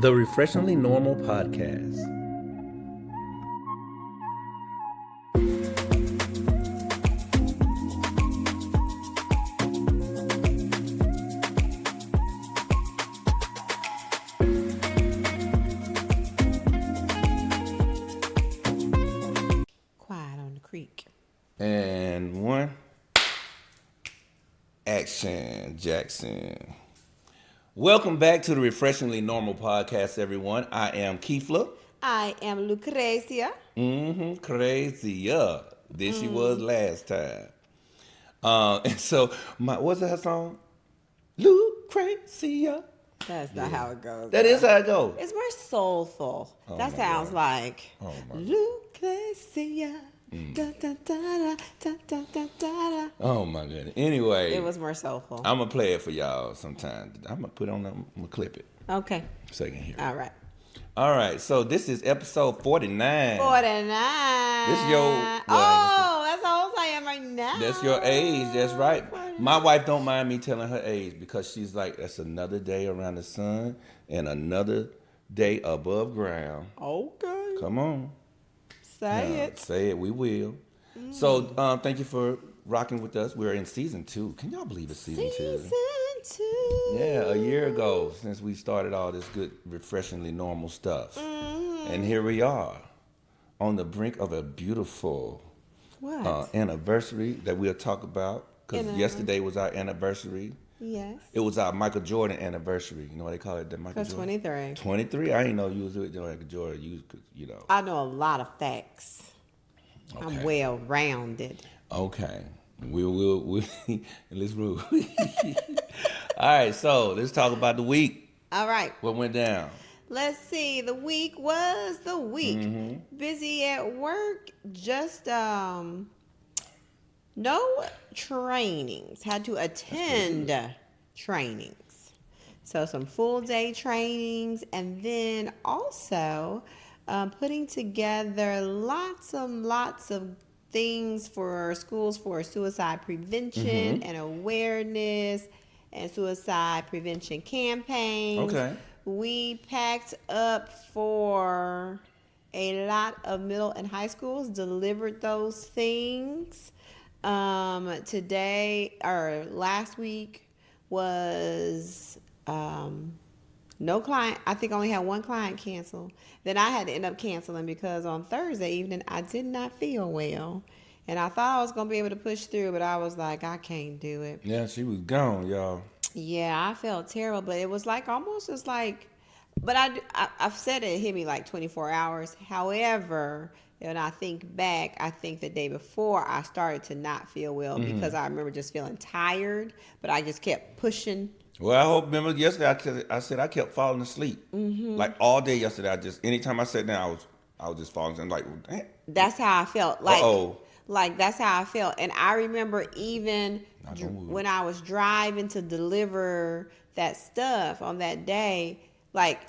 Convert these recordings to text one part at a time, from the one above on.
The Refreshingly Normal Podcast. Quiet on the creek. And one. Action, Jackson. Welcome back to the Refreshingly Normal Podcast, everyone. I am Kēfla. I am Lucrezia. Crazy. This she was last time. And so, what's her song? Lucrezia. That's not how it goes. That is how it goes. It's more soulful. Oh, that my sounds God. like Oh, my God. Lucrezia. Da, da, da, da, da, da, da. Oh, my goodness. Anyway. It was more soulful. I'm going to play it for y'all sometime. I'm going to put on, I'm going to clip it Okay. so you can hear it. All right. All right, so this is episode 49. 49. This is your... Oh, that's how old I am right now. That's your age, that's right. 49. My wife don't mind me telling her age because she's like, that's another day around the sun and another day above ground. Okay. Come on. Say Yeah, it. Say it, we will. So thank you for rocking with us. We're in season 2. Can y'all believe it's season 2? Season 2. Yeah, a year ago since we started all this good, refreshingly normal stuff. And here we are on the brink of a beautiful What? anniversary that we'll talk about. Because yesterday was our anniversary. Yes. It was our Michael Jordan anniversary. You know what they call it? The Michael For Jordan? 23. 23? I didn't know you was with Michael Jordan. You know. I know a lot of facts. Okay. I'm well rounded. Okay. We'll let's rule. All right, so let's talk about the week. All right. What went down? Let's see. The week was the week. Busy at work. Just no trainings. Had to attend trainings. So some full day trainings, and then also putting together lots of things for schools for suicide prevention and awareness and suicide prevention campaigns. Okay. We packed up for a lot of middle and high schools, delivered those things. Today or last week was no client. I think I only had one client cancel. Then I had to end up canceling because on Thursday evening I did not feel well. And I thought I was going to be able to push through, but I was like, I can't do it. Yeah, she was gone, y'all. Yeah, I felt terrible, but it was like almost just like, but I've said it hit me like 24 hours. However, when I think back, I think the day before I started to not feel well because I remember just feeling tired, but I just kept pushing. Well, remember yesterday I said I kept falling asleep. Like all day yesterday, anytime I sat down, I was just falling asleep. Like, damn. That's how I felt. Like that's how I felt. And I remember even when I was driving to deliver that stuff on that day, like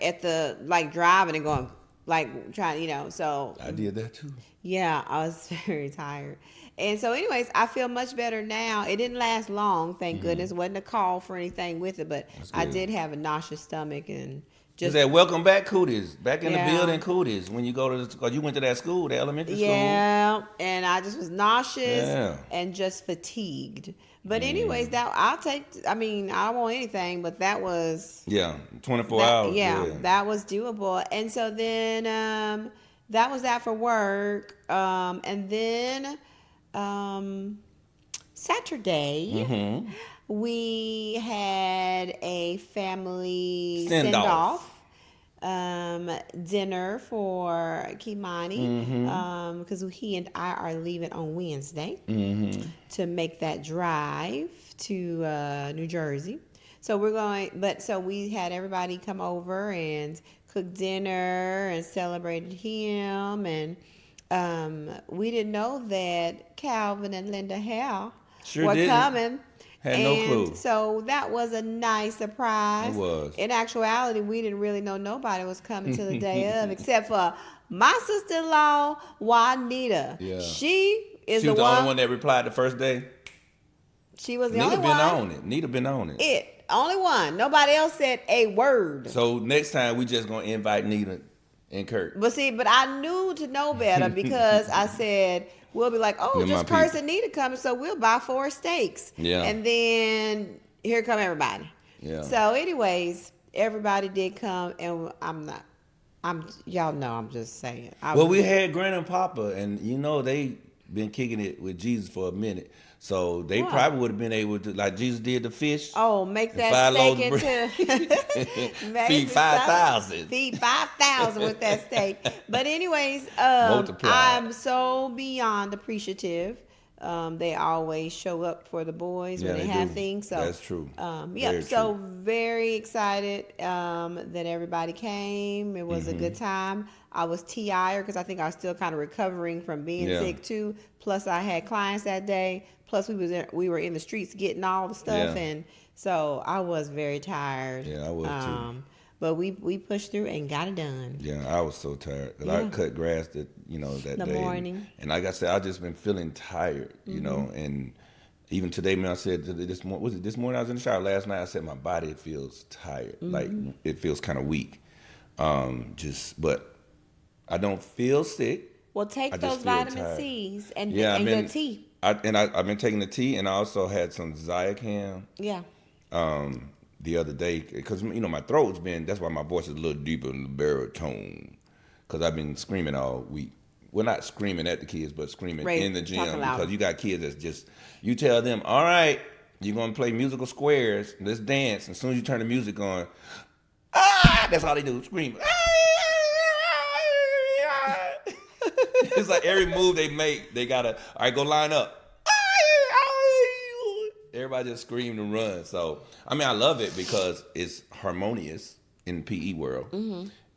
driving and going, like trying, so. I did that too. Yeah, I was very tired. And so anyways, I feel much better now. It didn't last long, thank goodness. It wasn't a call for anything with it, but I did have a nauseous stomach and just. You said, welcome back, Cooties. Back in the building, Cooties. When you go to because you went to that school, the elementary school. Yeah, and I just was nauseous and just fatigued. But anyways, I don't want anything, but that was. Yeah, 24 hours. Yeah, that was doable. And so then that was that for work. And then Saturday, we had a family send-off. Dinner for Kimani because he and I are leaving on Wednesday to make that drive to New Jersey. So we had everybody come over and cook dinner and celebrated him, and we didn't know that Calvin and Linda Hale were coming. Had no clue. So that was a nice surprise. It was. In actuality, we didn't really know nobody was coming till the day of, except for my sister-in-law, Juanita. Yeah. She was the only one that replied the first day. She was the Nita only one. Nita been on it. Only one. Nobody else said a word. So next time we just gonna invite Nita and Kurt. But I knew to know better because I said we'll be like, oh, You're just my Kurt people. and Nita coming, so we'll buy 4 steaks. Yeah. And then here come everybody. Yeah. So, anyways, everybody did come, and y'all know I'm just saying. Well, we had Grandma and Papa, and they been kicking it with Jesus for a minute. So they probably would have been able to, like Jesus did the fish. Oh, make that 5 steak loaves of into feed 5,000. Feed 5,000 with that steak. But anyways, Multiply. I'm so beyond appreciative. They always show up for the boys when they have do. things. So that's true. Very very excited that everybody came. It was a good time. I was tired because I think I was still kind of recovering from being sick too. Plus, I had clients that day. Plus, we were in the streets getting all the stuff, and so I was very tired. Yeah, I was too. But we pushed through and got it done. Yeah, I was so tired because I cut grass that the day. Morning. And like I said, I just been feeling tired, and even today, man, I said this morning I was in the shower. Last night I said my body feels tired, like it feels kind of weak. But I don't feel sick. Well, take those vitamin C's and your tea. I've been taking the tea, and I also had some Zycam. Yeah. The other day, because my throat's been. That's why my voice is a little deeper in the baritone, because I've been screaming all week. Well, not screaming at the kids, but screaming in the gym, because you got kids that's just. You tell them, all right, you're gonna play musical squares. Let's dance. And as soon as you turn the music on, that's all they do, scream. It's like every move they make, they gotta, all right, go line up. Everybody just screamed and run. So, I love it because it's harmonious in the PE world.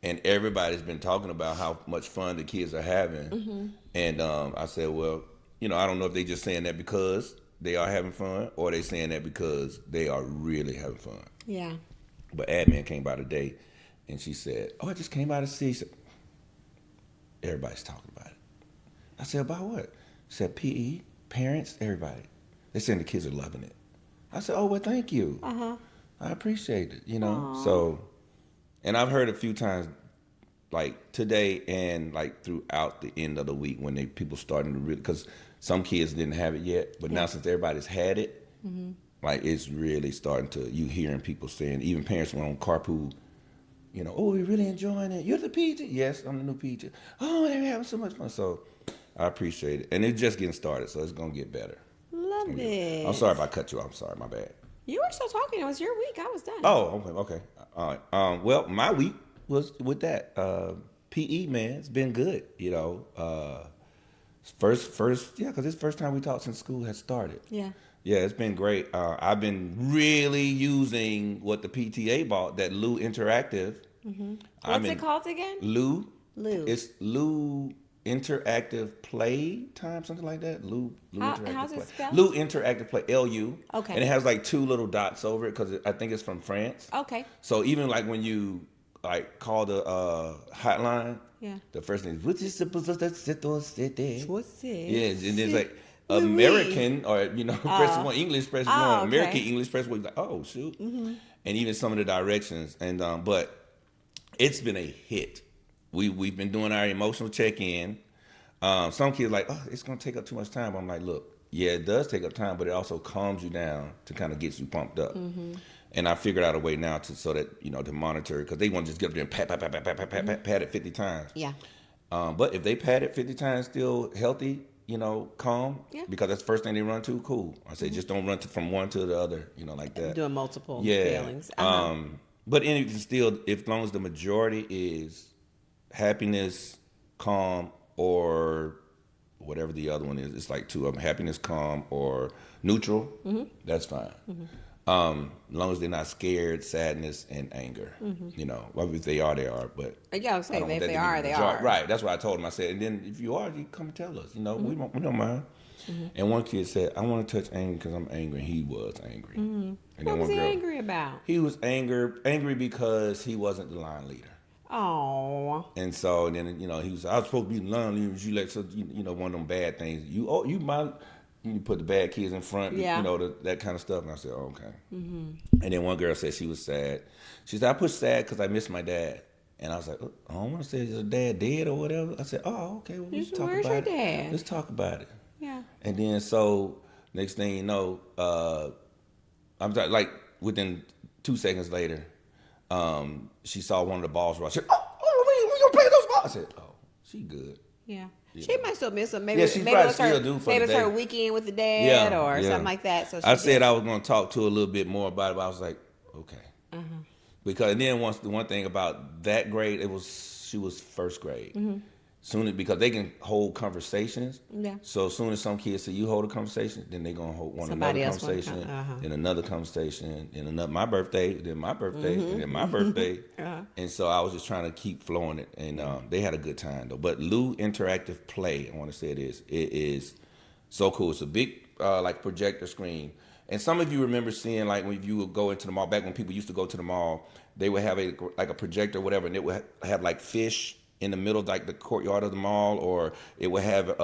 And everybody's been talking about how much fun the kids are having. And I said, well, I don't know if they just saying that because they are having fun or they saying that because they are really having fun. Yeah. But admin came by today and she said, oh, I just came by to see. She said, everybody's talking about it. I said, about what? She said, PE, parents, everybody. They're saying the kids are loving it. I said, oh, well, thank you. I appreciate it, So, and I've heard a few times, like today and like throughout the end of the week when people starting to really, because some kids didn't have it yet, but now since everybody's had it, like it's really starting to, you hearing people saying, even parents went on carpool, oh, we're really enjoying it. You're the PE teacher? Yes, I'm the new PE teacher. Oh, they're having so much fun. So I appreciate it. And it's just getting started, so it's going to get better. Love it. I'm sorry if I cut you off. I'm sorry, my bad. You were still talking. It was your week. I was done. Oh, okay. All right. Well, my week was with that. PE, man, it's been good, First, because it's the first time we talked since school has started. Yeah. Yeah, it's been great. I've been really using what the PTA bought, that Lou Interactive. What's it called again? Lou. It's Lou Interactive Play Time, something like that. Lou Interactive how's it Play. spelled? Lou Interactive Play, LU. Okay. And it has like 2 little dots over it because I think it's from France. Okay. So even like when you like call the hotline, the first thing is, what is the city? What's it? Yeah, and there's like American or press 1, English press 1, okay. American English press 1. Like, oh shoot. And even some of the directions, and but it's been a hit. We've been doing our emotional check-in. Some kids like, oh, it's gonna take up too much time. But I'm like, look, yeah, it does take up time, but it also calms you down to kind of get you pumped up. And I figured out a way now so that to monitor, because they want to just get up there and pat it 50 times. Yeah. But if they pat it 50 times, still healthy, calm, because that's the first thing they run to. Cool. I say just don't run from one to the other, like that. Doing multiple feelings. But still, as long as the majority is happiness, calm, or whatever the other one is, it's like 2 of them: happiness, calm, or neutral. That's fine. As long as they're not scared, sadness, and anger. Well, if they are, they are. But yeah, I was saying if they are, they are. Right. That's what I told them. I said, and then if you are, you come tell us. We don't mind. And one kid said, I want to touch anger because I'm angry. And he was angry. And what was he angry about? He was angry because he wasn't the line leader. Oh. And then he was. I was supposed to be the line leader. You let one of them bad things. you put the bad kids in front, Yeah. you know, that kind of stuff. And I said, oh, okay. And then one girl said she was sad. She said, I put sad because I miss my dad. And I was like, I don't want to say is your dad dead or whatever. I said, oh, okay, well, let's talk Where's about your it. dad? Let's talk about it. Yeah. And then so next thing you know, I'm like within 2 seconds later, she saw one of the balls rush. She said, oh, we gonna play those balls. I said, oh, she good. Yeah. Yeah. She might still miss him. Maybe, Yeah, she maybe probably it was her, still do for maybe the it's her day. weekend with the dad or something like that. So I said I was going to talk to her a little bit more about it, but I was like, okay. Because then the one thing about that grade, she was first grade. Because they can hold conversations. Yeah. So as soon as some kids say you hold a conversation, then they're going to hold Somebody another else wanna conversation, come, then another conversation, then another, my birthday, then my birthday, and then my birthday. And so I was just trying to keep flowing it. And they had a good time, though. But Lou Interactive Play, I want to say it is so cool. It's a big like projector screen. And some of you remember seeing, like, when you would go into the mall, back when people used to go to the mall, they would have a projector or whatever, and it would have like fish in the middle, like the courtyard of the mall, or it would have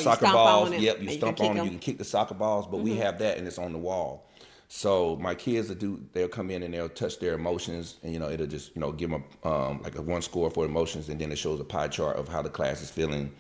soccer balls. Yep, you stomp on it, you can kick the soccer balls, but we have that and it's on the wall. So my kids they'll come in and they'll touch their emotions, and it'll just give them like a 1 score for emotions, and then it shows a pie chart of how the class is feeling.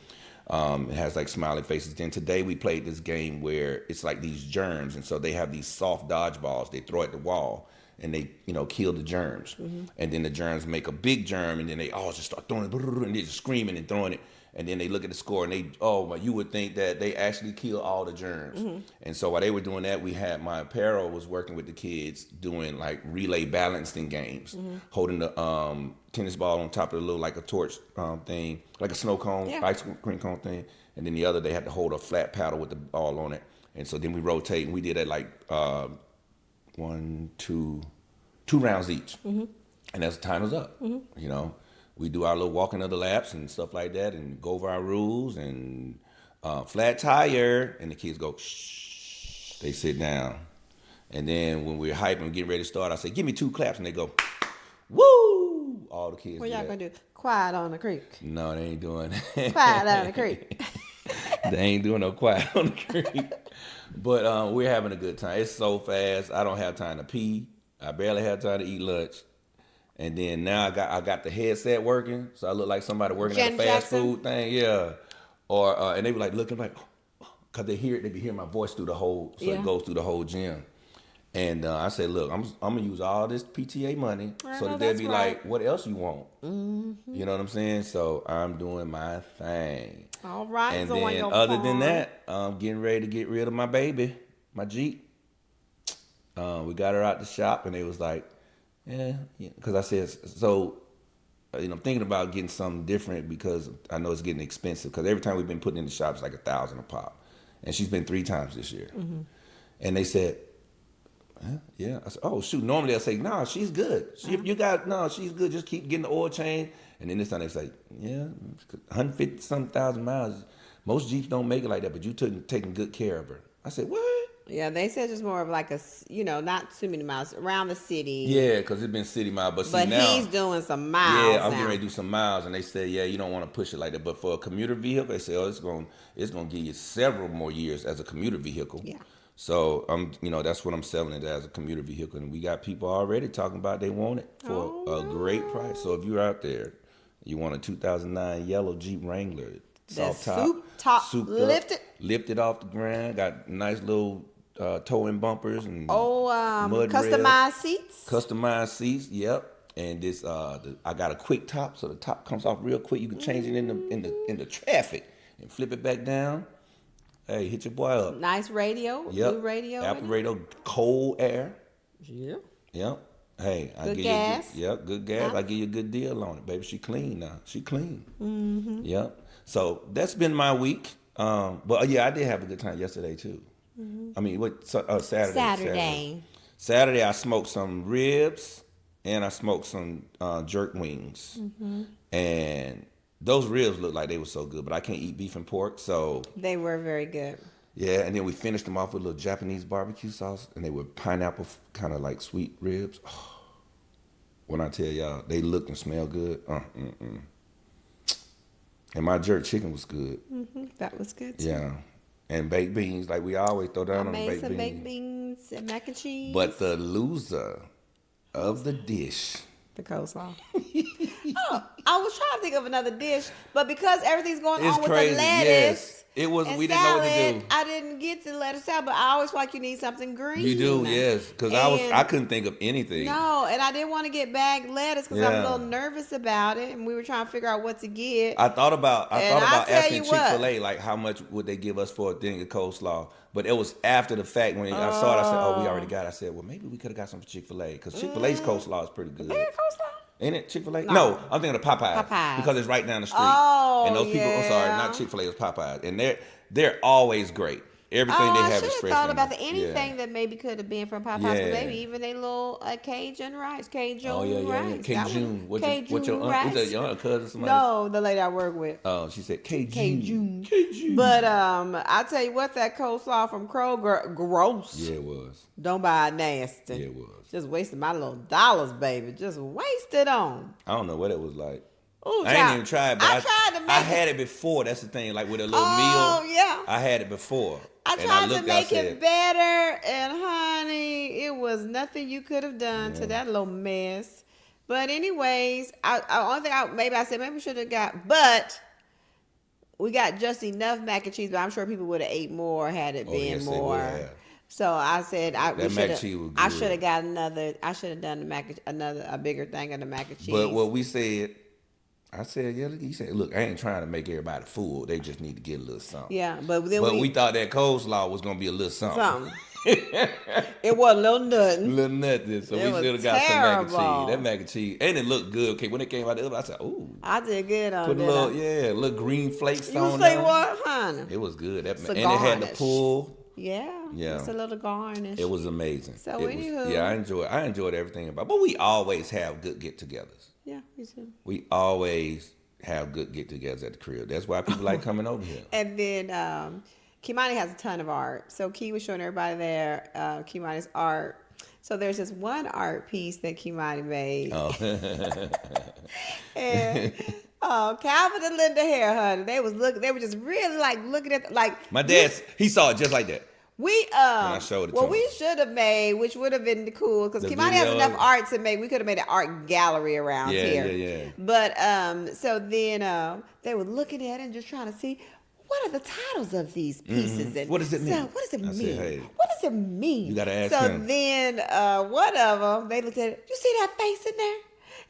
It has like smiling faces. Then today we played this game where it's like these germs, and so they have these soft dodgeballs they throw at the wall, and they kill the germs. And then the germs make a big germ, and then they all just start throwing it, and they're just screaming and throwing it. And then they look at the score, and you would think that they actually kill all the germs. And so while they were doing that, my apparel was working with the kids doing like relay balancing games, holding the tennis ball on top of the little, like a torch thing, like a snow cone, ice cream cone thing. And then the other, they had to hold a flat paddle with the ball on it. And so then we rotate, and we did that like 2 rounds each. And as the time is up, we do our little walking of the laps and stuff like that, and go over our rules, and flat tire, and the kids go, shh, they sit down. And then when we're hyping, getting ready to start, I say, give me 2 claps, and they go, woo! All the kids What do y'all that. gonna do? Quiet on the creek. No, they ain't doing that. Quiet on the creek. They ain't doing no quiet on the creek. But we're having a good time. It's so fast. I don't have time to pee. I barely have time to eat lunch. And then now I got the headset working, so I look like somebody working at a fast food thing, yeah. Or and they be like looking like, cause they be hearing my voice through the whole, so it goes through the whole gym. And I said, look, I'm gonna use all this PTA money, so that they'll be like, what else you want? You know what I'm saying? So I'm doing my thing. All right. And then other than that, I'm getting ready to get rid of my baby, my Jeep. We got her out the shop, and they was like, yeah, because I said, so, I'm thinking about getting something different, because I know it's getting expensive, because every time we've been putting in the shop, it's like $1,000 a pop. And she's been 3 times this year. And they said, yeah. I said, oh, shoot, normally I say, nah, she's good. She's good. Just keep getting the oil change. And then this time they say, yeah, 150-some thousand miles. Most Jeeps don't make it like that, but you taking good care of her. I said, what? Yeah, they said it's more of like a, not too many miles around the city. Yeah, because it's been city miles. But now, he's doing some miles. Yeah, I'm getting ready to do some miles, and they said, yeah, you don't want to push it like that. But for a commuter vehicle, they say, it's going to give you several more years as a commuter vehicle. Yeah. So that's what I'm selling it as, a commuter vehicle, and we got people already talking about they want it for a great price. So if you're out there, you want a 2009 yellow Jeep Wrangler, soft top, lifted off the ground, got nice little towing bumpers and mud customized rails. Customized seats, yep. And this, I got a quick top, so the top comes off real quick. You can change it in the traffic and flip it back down. Hey, hit your boy up. Nice radio, new radio. Apple radio, cold air. Yeah. Yep. Hey, I give gas. you good gas. I give you a good deal on it, baby. She clean now. She clean. Yep. So that's been my week. But yeah, I did have a good time yesterday too. I mean, Saturday. Saturday, I smoked some ribs and I smoked some jerk wings. And those ribs looked like they were so good, but I can't eat beef and pork, so they were very good. Yeah, and then we finished them off with a little Japanese barbecue sauce, and they were pineapple, kind of like sweet ribs. Oh, when I tell y'all, they look and smell good. And my jerk chicken was good. That was good too. Yeah. And baked beans, like we always throw I down on the made baked some beans. baked beans and mac and cheese. But the loser of the dish. The coleslaw. Oh, I was trying to think of another dish, but because everything's going It's on with crazy. the lettuce Yes. It was, and we didn't know what to salad, do. I didn't get the lettuce salad, but I always feel like you need something green. You do, yes. Because I couldn't think of anything. No, and I didn't want to get bagged lettuce because I'm a Yeah. little nervous about it, and we were trying to figure out what to get. I thought about asking you what. Chick-fil-A, like, how much would they give us for a thing of coleslaw? But it was after the fact when I saw it. I said, "Oh, we already got it." I said, "Well, maybe we could have got some for Chick-fil-A because Chick-fil-A's coleslaw is pretty good." They got coleslaw? Ain't it Chick-fil-A? No. No, I'm thinking of Popeyes. Popeyes. Because it's right down the street. Oh, and those people, I'm sorry, yeah. not Chick-fil-A, it's Popeyes. And they're always great. Everything they I have should is have fresh. thought about there. anything that maybe could have been from Popeyes, Yeah. but maybe even a little Cajun rice, Cajun Oh, yeah. rice. Cajun. What's your aunt? rice. Is that your aunt, cousin, somebody? No, the lady I work with. Oh, she said Cajun. Cajun. But I tell you what, that coleslaw from Kroger, gross. Yeah, it was. Don't buy it nasty. Yeah, it was. Just wasting my little dollars, baby. Just wasted on. I don't know what it was like. Ooh, I ain't even tried, but I tried to make I had it before. That's the thing, like with a little Oh, meal. yeah. I had it before. I And tried to looked, make said, it better, and honey, it was nothing you could have done to that little mess. But anyways, only thing maybe we should have got, but we got just enough mac and cheese. But I'm sure people would have ate more had it been yes, they more. would have. So I said, mac and cheese was good. I should have got another. I should have done a bigger thing of the mac and cheese. But what we said, I said, yeah. He said, look, I ain't trying to make everybody full. They just need to get a little something. Yeah, but then we thought that coleslaw was gonna be a little something. It was a little nothing. Little nothing. So we should have got some mac and cheese. That mac and cheese, and it looked good. Okay, when it came out the oven, I said, ooh. I did good on Put that. little green flakes You on say there. what, honey? It was good. And a it had the garnish. pull. Yeah. It's a little garnish. It was amazing. So anywho, I enjoyed everything about it. But we always have good get-togethers. Yeah, me too. We always have good get-togethers at the crib. That's why people like coming over here. And then Kimani has a ton of art. So Key was showing everybody there Kimani's art. So there's this one art piece that Kimani made. Oh. And Calvin and Linda here, honey. They were just really like looking at My dad, he saw it just like that. We I showed it to him. we should have made, which would have been cool, because Kimani has enough art to make. We could have made an art gallery around here. Yeah. But so then they were looking at it and just trying to see what are the titles of these pieces. And What does it mean? So what does it I mean? said, hey, what does it mean? you gotta ask so him. then one of them, they looked at it. You see that face in there?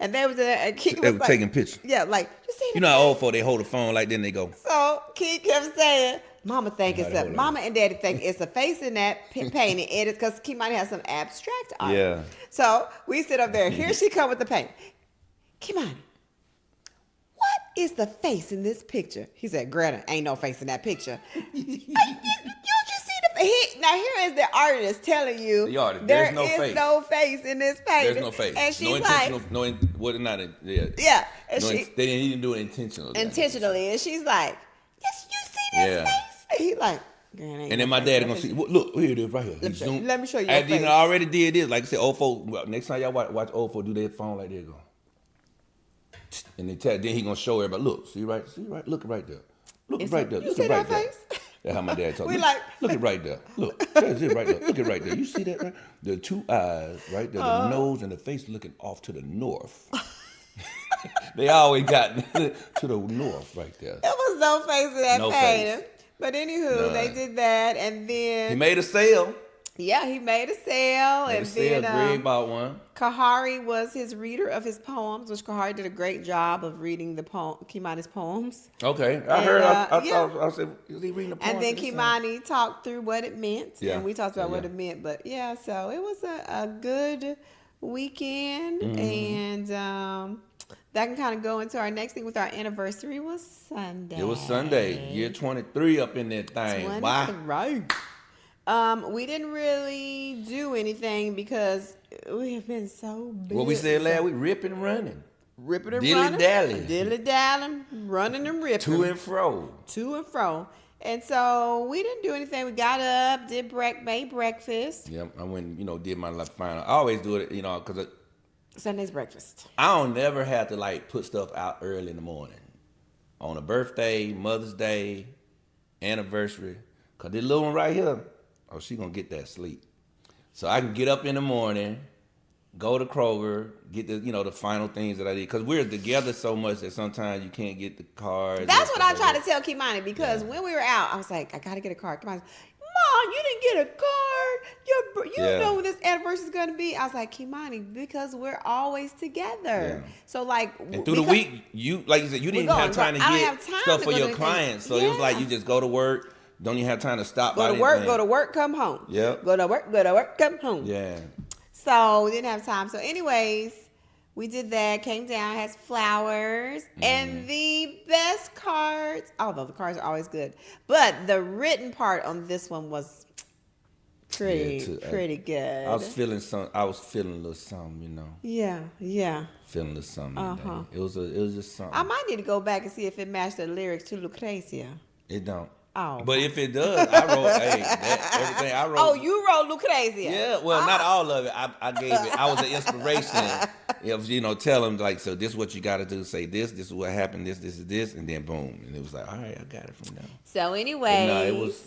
And they was They were taking pictures. Yeah, like you see. You know how old folk, they hold the phone like then they go. So Keith kept saying, Mama think Mama and Daddy think it's a face in that painting. It is because Kimani has some abstract art. Yeah. So we sit up there. Here she come with the paint. Kimani, what is the face in this picture? He said, Greta, ain't no face in that picture. You just see the now here is the artist telling you there's no face. No face in this painting. There's no face. And she's no intentional. Not a, yeah. Yeah. And They didn't do it intentionally. Intentionally, and she's like, yes, you see this face? And he like, and then my dad gonna see. Look, here it is, right here. Let me show you. I already did this. Like I said, old folk. Next time y'all watch old folk do their phone like they go, and then he gonna show everybody. Look, see right, look right there. Look right there. You Look see right that there. face? That's how my dad told me. Look it right there. Look, that's it right there. Look it right there. You see that right? The two eyes right there, the nose and the face looking off to the north. They always got to the north right there. There was no face in that painting. Face. But anywho, they did that, and then he made a sale. Yeah, he made a sale, and then Greg bought one. Kahari was his reader of his poems, which Kahari did a great job of reading the Kimani's poems. Okay, I heard. I said, is he reading the poems? And then Kimani talked through what it meant, and we talked about what it meant. But yeah, so it was a good weekend, and that can kind of go into our next thing with our anniversary was Sunday. It was Sunday, year 23 up in that thing. Wow. We didn't really do anything because we have been so busy. What we said last week, ripping and running. Ripping and running. Dilly-dallying, running and ripping. To and fro. And so we didn't do anything. We got up, made breakfast. Yep, I went, did my final. I always do it, because Sunday's breakfast. I don't never have to, put stuff out early in the morning. On a birthday, Mother's Day, anniversary. Because this little one right here, oh, she going to get that sleep. So I can get up in the morning, go to Kroger, get the, the final things that I need. Because we're together so much that sometimes you can't get the cars. That's what I tried to tell Kimani because when we were out, I was like, I got to get a card. Kimani, Mom, you didn't get a card. You know when this anniversary is going to be. I was like, Kimani, because we're always together. Yeah. So like, and through the week, you like you said, you didn't have time to get stuff for your clients. So it was like you just go to work. Don't even have time to stop. Go to work, come home. Yep. Go to work, come home. Yeah. So we didn't have time. So anyways, we did that. Came down, has flowers, and the best cards. Although the cards are always good, but the written part on this one was pretty good. I was feeling a little something, Yeah. Feeling a little something. It was just something. I might need to go back and see if it matched the lyrics to Lucrezia. It don't. Oh. But if it does, I wrote everything I wrote. Oh, you wrote Lucrezia. Yeah, well, not all of it. I gave it. I was an inspiration. Of tell them like, so this is what you got to do. Say this. This is what happened. This is this, and then boom, and it was like, all right, I got it from there. So anyway, no, it was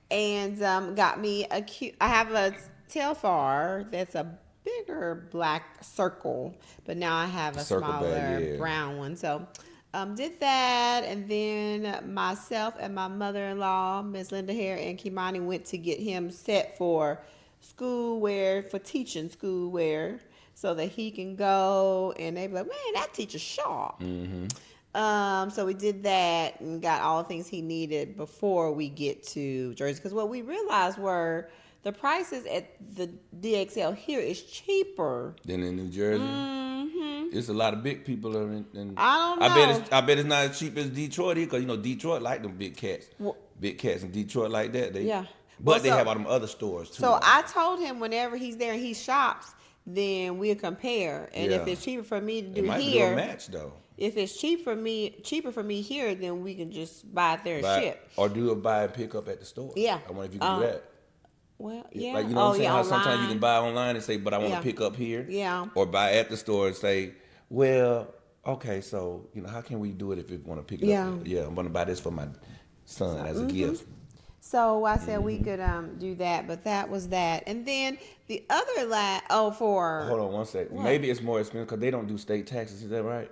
and got me a cute. I have a Telfar that's a bigger black circle, but now I have a smaller brown one. So. Did that, and then myself and my mother-in-law, Miss Linda Hare, and Kimani went to get him set for school wear, for teaching school wear, so that he can go, and they be like, man, that teacher's sharp. Mm-hmm. So we did that and got all the things he needed before we get to Jersey, because what we realized were the prices at the DXL here is cheaper than in New Jersey. It's a lot of big people in I don't know. I bet it's not as cheap as Detroit here, because Detroit like them big cats. Big cats in Detroit like that. But they have all them other stores too. So I told him whenever he's there and he shops, then we'll compare. And if it's cheaper for me to do it here, do a match though. If it's cheaper for me here, then we can just buy it there and ship. Or do a buy and pick up at the store. Yeah. I wonder if you can do that. Well, yeah. Like, what I'm saying? How sometimes you can buy online and say, but I want to pick up here. Yeah. Or buy at the store and say, well, okay, so, how can we do it if you want to pick it up here? Yeah, I'm going to buy this for my son as a gift. So I said we could do that, but that was that. And then the other Hold on one second. Maybe it's more expensive because they don't do state taxes. Is that right?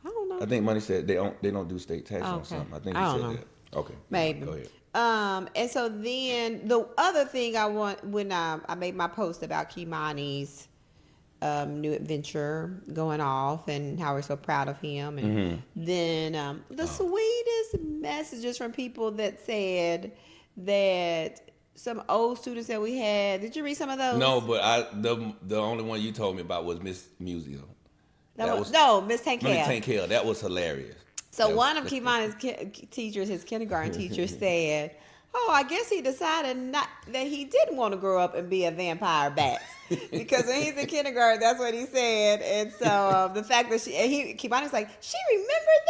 I don't know. I think Money said they don't do state taxes on something. I think he said that. Okay. Maybe. Go ahead. And so then the other thing I want, when I made my post about Kimani's new adventure going off and how we're so proud of him, and then the sweetest messages from people that said that some old students that we had. Did you read some of those? No, but the only one you told me about was Miss Musio. Miss Tankale. Miss Tankale. That was hilarious. So one of Kimani's teachers, his kindergarten teacher, said, "Oh, I guess he decided that he didn't want to grow up and be a vampire bat, because when he's in kindergarten, that's what he said." And so the fact that Kimani's like, she remembered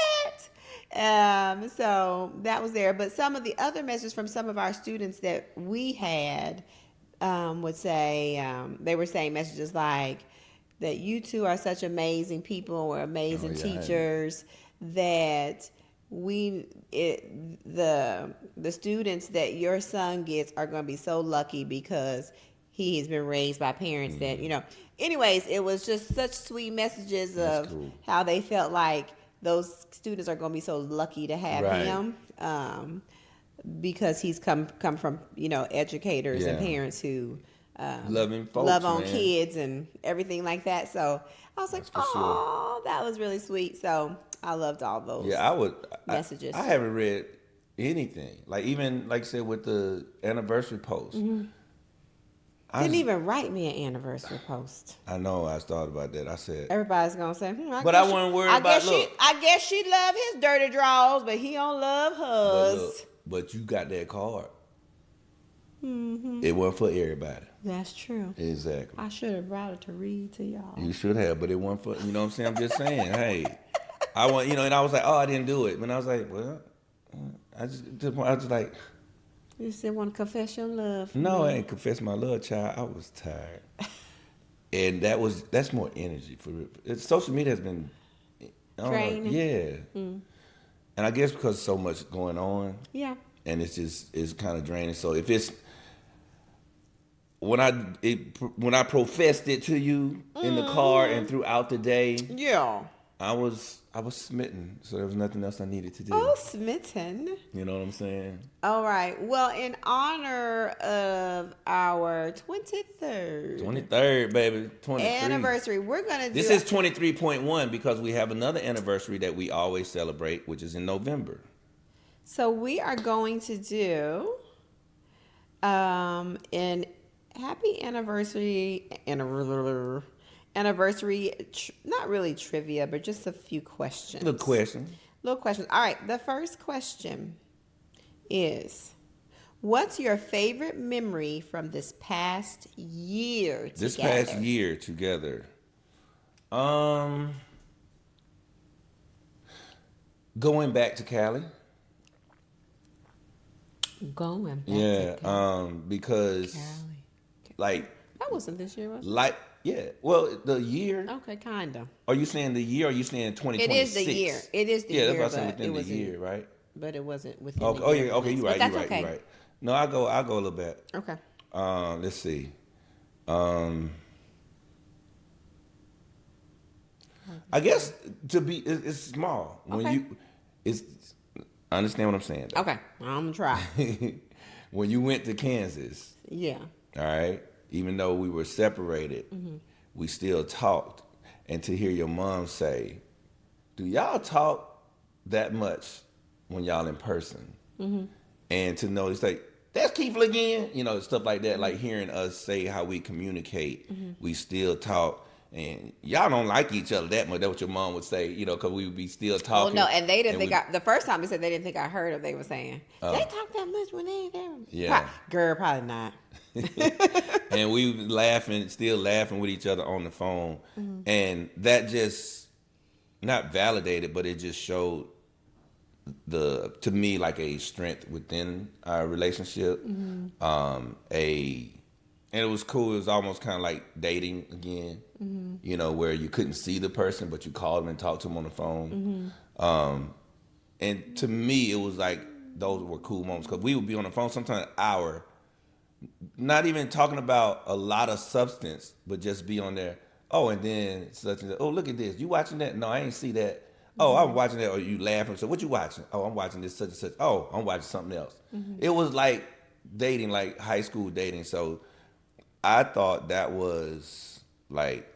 that. So that was there. But some of the other messages from some of our students that we had would say, they were saying messages like that you two are such amazing people or amazing teachers. That the students that your son gets are going to be so lucky because he has been raised by parents that, anyways, it was just such sweet messages of how they felt like those students are going to be so lucky to have him, because he's come from, educators and parents who loving folks, love on kids and everything like that. So I was like, oh, that was really sweet. So I loved all those messages. I haven't read anything. Like, even, like I said, with the anniversary post. Didn't even write me an anniversary post. I know. I thought about that. I said, everybody's going to say, I wasn't worried about, I guess she loved his dirty draws, but he don't love hers. But you got that card. It wasn't for everybody. That's true. Exactly. I should have brought it to read to y'all. You should have, but it wasn't for, what I'm saying? I'm just saying, hey. I want, and I was like, oh, I didn't do it. And I was like, well, I was like. You still want to confess your love? No, I ain't confess my love, child. I was tired. And that's more energy for it. Social media has been draining. Yeah. And I guess because so much going on. Yeah. and it's kind of draining. So if it's when I professed it to you in the car and throughout the day, Yeah. I was smitten. So there was nothing else I needed to do. Oh, smitten. You know what I'm saying? All right. Well, in honor of our 23rd 23rd, baby, 23 anniversary, we're gonna do. This is 23.1 because we have another anniversary that we always celebrate, which is in November. So we are going to do an happy anniversary, not really trivia, but just a few questions. Little questions. All right, the first question is, what's your favorite memory from this past year together? This past year together. Going back to Cali. Going back to Cali. Because Cali. like That wasn't this year, was it? like yeah. Well, the year. Okay, kinda. Are you saying the year or are you saying 2026? It is the year. It is the year. Yeah, that's what I said, but within it the wasn't, year, right? But it wasn't within Oh, the oh year. yeah, okay, you're right, But you're that's right, okay. you're right. No, I'll go a little bit. Okay. Let's see. I guess it's small when Okay. I understand what I'm saying. Though. Okay, I'm gonna try. When you went to Kansas, Yeah. all right, even though we were separated, we still talked. And to hear your mom say, "Do y'all talk that much when y'all in person?" And to know it's like, "That's Kēfla again," you know, stuff like that. Like hearing us say how we communicate, we still talk. And y'all don't like each other that much. That's what your mom would say, you know, because we would be still talking. Well, no, and they didn't think the first time they said they didn't think I heard what they were saying. They talk that much when they ain't there. Yeah. Girl, probably not. And we laughing, still laughing with each other on the phone. And that just not validated, but it just showed to me like a strength within our relationship. And it was cool. It was almost kind of like dating again, you know, where you couldn't see the person, but you called them and talked to them on the phone. And to me, it was like those were cool moments because we would be on the phone sometimes an hour, not even talking about a lot of substance, but just be on there. Oh, and then such and such. Oh, look at this. You watching that? No, I ain't see that. Oh, I'm watching that. Or you laughing. So what you watching? Oh, I'm watching this such and such. Oh, I'm watching something else. It was like dating, like high school dating. So I thought that was like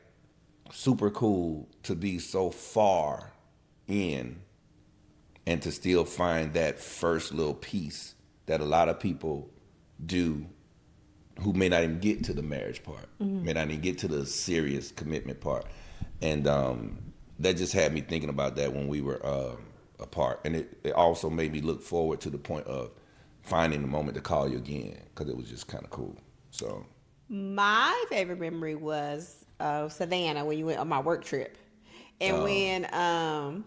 super cool to be so far in and to still find that first little piece that a lot of people do who may not even get to the marriage part, may not even get to the serious commitment part. And that just had me thinking about that when we were apart. And it also made me look forward to the point of finding the moment to call you again because it was just kind of cool. So My favorite memory was Savannah when you went on my work trip, and when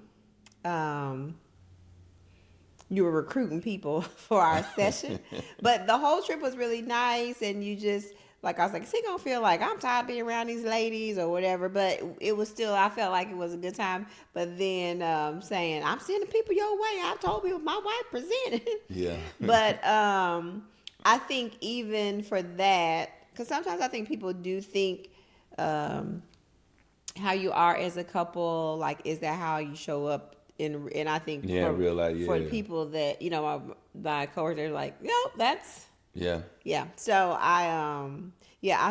you were recruiting people for our session. But the whole trip was really nice, and you just like I was like, is he gonna feel like I'm tired of being around these ladies or whatever? But it was still, I felt like it was a good time. But then saying, I'm sending people your way. I told people my wife presented. yeah. But I think even for that, because sometimes I think people do think how you are as a couple, like, is that how you show up? And I think real life, for the people that, you know, my coworkers, they're like, no, that's. Yeah. Yeah. So I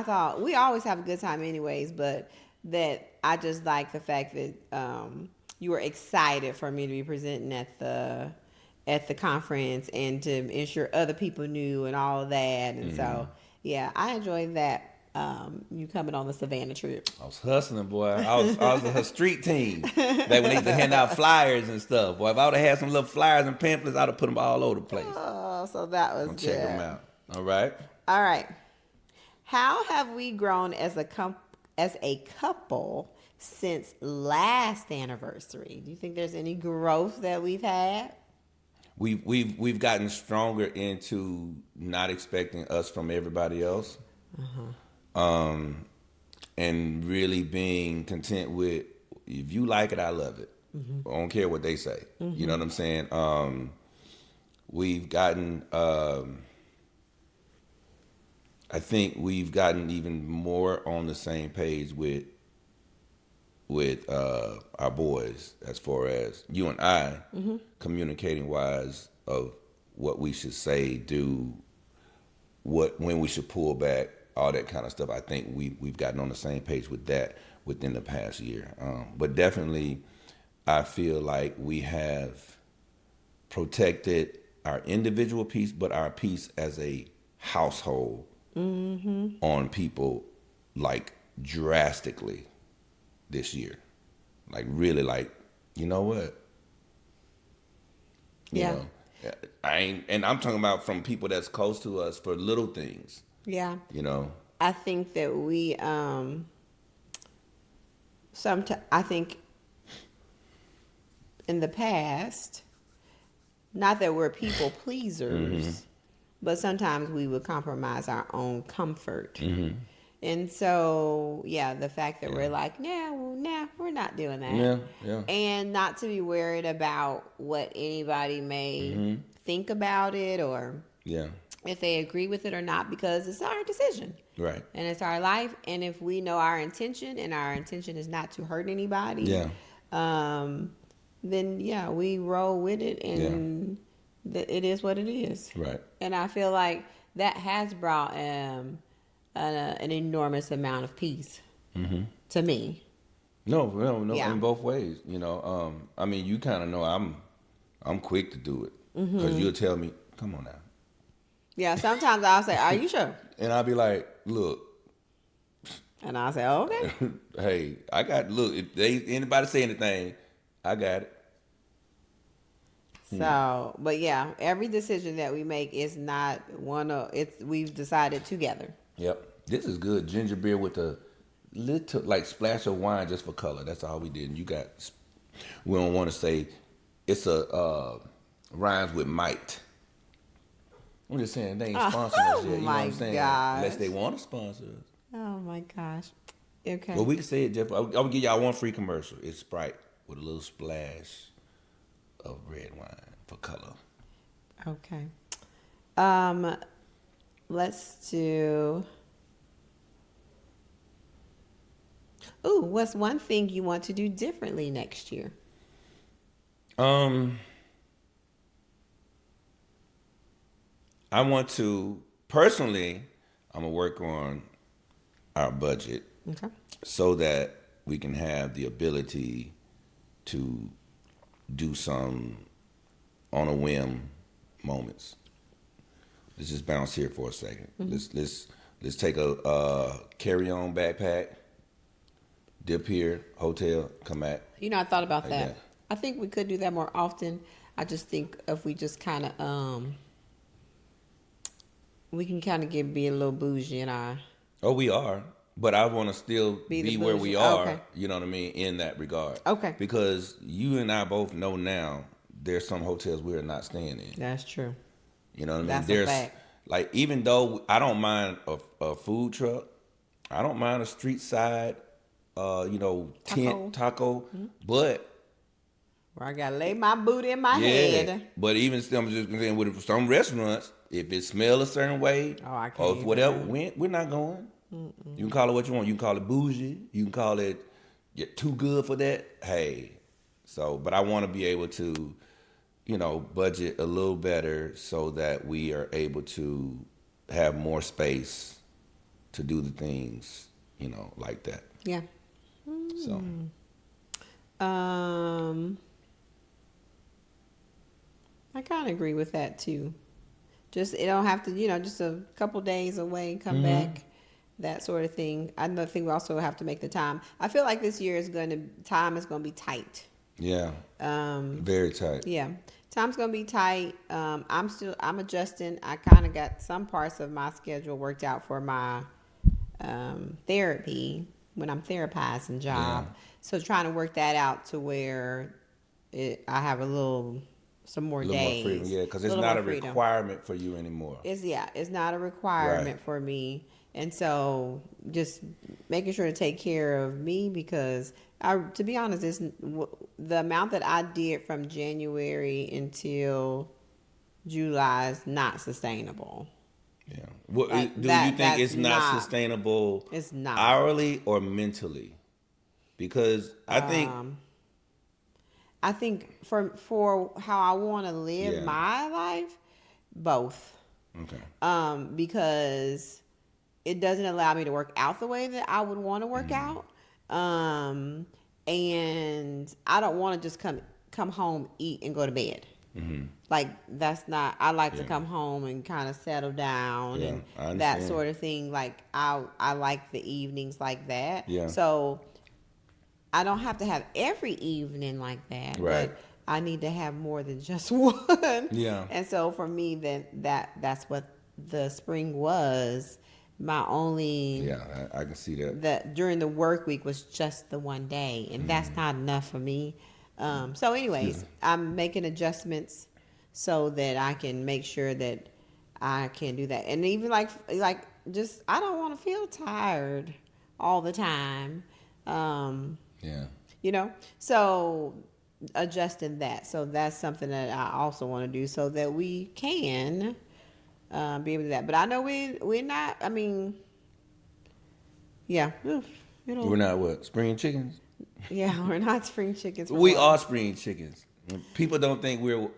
thought we always have a good time anyways, but that I just like the fact that you were excited for me to be presenting at the conference and to ensure other people knew and all of that. And so, yeah, I enjoyed that. You coming on the Savannah trip. I was hustling, boy. I was a street team. That when they used to hand out flyers and stuff. Boy, if I would have had some little flyers and pamphlets, I'd have put them all over the place. Oh, so that was good. Check them out. All right. All right. How have we grown as a couple since last anniversary? Do you think there's any growth that we've had? We've gotten stronger into not expecting us from everybody else. And really being content with, if you like it, I love it. I don't care what they say. You know what I'm saying? we've gotten. I think we've gotten even more on the same page with our boys, as far as you and I communicating wise of what we should say, do, when we should pull back, all that kind of stuff. I think we've gotten on the same page with that within the past year. But definitely, I feel like we have protected our individual peace, but our peace as a household on people, like, drastically this year. Like, really, like, you know what? You know, and I'm talking about from people that's close to us for little things. Yeah. You know? I think that we, I think in the past, not that we're people pleasers, but sometimes we would compromise our own comfort. And so, the fact that we're like, we're not doing that. Yeah. And not to be worried about what anybody may think about it, or if they agree with it or not, because it's our decision. Right. And it's our life. And if we know our intention, and our intention is not to hurt anybody, then we roll with it, and it is what it is. Right. And I feel like that has brought an enormous amount of peace to me. No, in both ways. You know, I mean, you kind of know I'm quick to do it, because you'll tell me, come on now. Yeah, sometimes I'll say, are you sure? And I'll be like, look. And I'll say, okay. Hey, if anybody say anything, I got it. So, but every decision that we make is not we've decided together. Yep. This is good. Ginger beer with a little, like, splash of wine just for color. That's all we did. And we don't want to say it's rhymes with might. I'm just saying they ain't sponsoring us yet. You know what I'm saying? Gosh. Unless they want to sponsor us. Oh my gosh. Okay. Well, we can say it, Jeff. I'll give y'all one free commercial. It's Sprite with a little splash of red wine for color. Okay. Let's do. Ooh, what's one thing you want to do differently next year? I want to, personally, I'm going to work on our budget so that we can have the ability to do some on a whim moments. Let's just bounce here for a second. Let's take a carry-on backpack, dip here, hotel, come back. I thought about that. I think we could do that more often. I just think if we just kind of we can kind of be a little bougie in our. Oh, we are. But I want to still be where we are, okay. You know what I mean, in that regard. Okay. Because you and I both know now there's some hotels we're not staying in. That's true. You know what I mean? That's There's a fact. Like, even though I don't mind a food truck, I don't mind a street side, tent, taco, but where I gotta lay my boot in my head. But even still, I'm just saying, with some restaurants, if it smells a certain way, I can't or whatever, we're not going. You can call it what you want. You can call it bougie. You can call it you're too good for that. Hey, but I want to be able to, budget a little better so that we are able to have more space to do the things, like that. Yeah. So. I kind of agree with that too. Just it don't have to, just a couple days away, come back, that sort of thing. I think we also have to make the time. I feel like this year time is going to be tight. Yeah. Very tight. Yeah. Time's going to be tight. I'm adjusting. I kind of got some parts of my schedule worked out for my therapy when I'm therapizing job. Yeah. So trying to work that out to where I have some more days. More freedom, yeah, because it's not a requirement for you anymore. It's not a requirement for me. And so just making sure to take care of me, because to be honest, the amount that I did from January until July is not sustainable. Yeah. Well, Like do you think that's it's not sustainable It's not. hourly or mentally? Because I think for how I want to live yeah. my life, both. Okay. Because it doesn't allow me to work out the way that I would want to work out. And I don't want to just come home, eat, and go to bed. Like that's not. I like to come home and kind of settle down and that sort of thing. Like I like the evenings like that. Yeah. So I don't have to have every evening like that. Right. But I need to have more than just one. Yeah. And so for me, then that's what the spring was. My only I can see that. That during the work week was just the one day, and that's not enough for me. So anyways, I'm making adjustments so that I can make sure that I can do that. And even like just I don't want to feel tired all the time. Yeah. You know, so adjusting that. So that's something that I also want to do so that we can be able to do that. But I know we're not. I mean, yeah, you know, We're not what? Spring chickens? yeah, we're not spring chickens. We are spring chickens. People don't think we're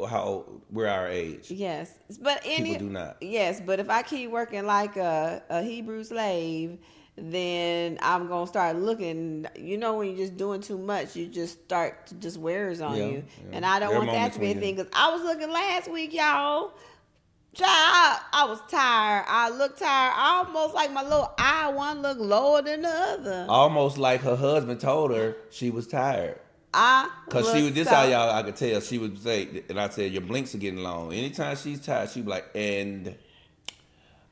our age. Yes, but People do not. Yes, but if I keep working like a Hebrew slave, then I'm gonna start looking. You know, when you're just doing too much, you just start to just wears on you, and I don't want that to be a thing. Because I was looking last week, y'all. Child, I was tired. I looked tired. Almost like my little eye, one looked lower than the other. Almost like her husband told her she was tired. Because she was, this how y'all, I could tell, she would say, and I said, your blinks are getting long. Anytime she's tired, she'd be like, and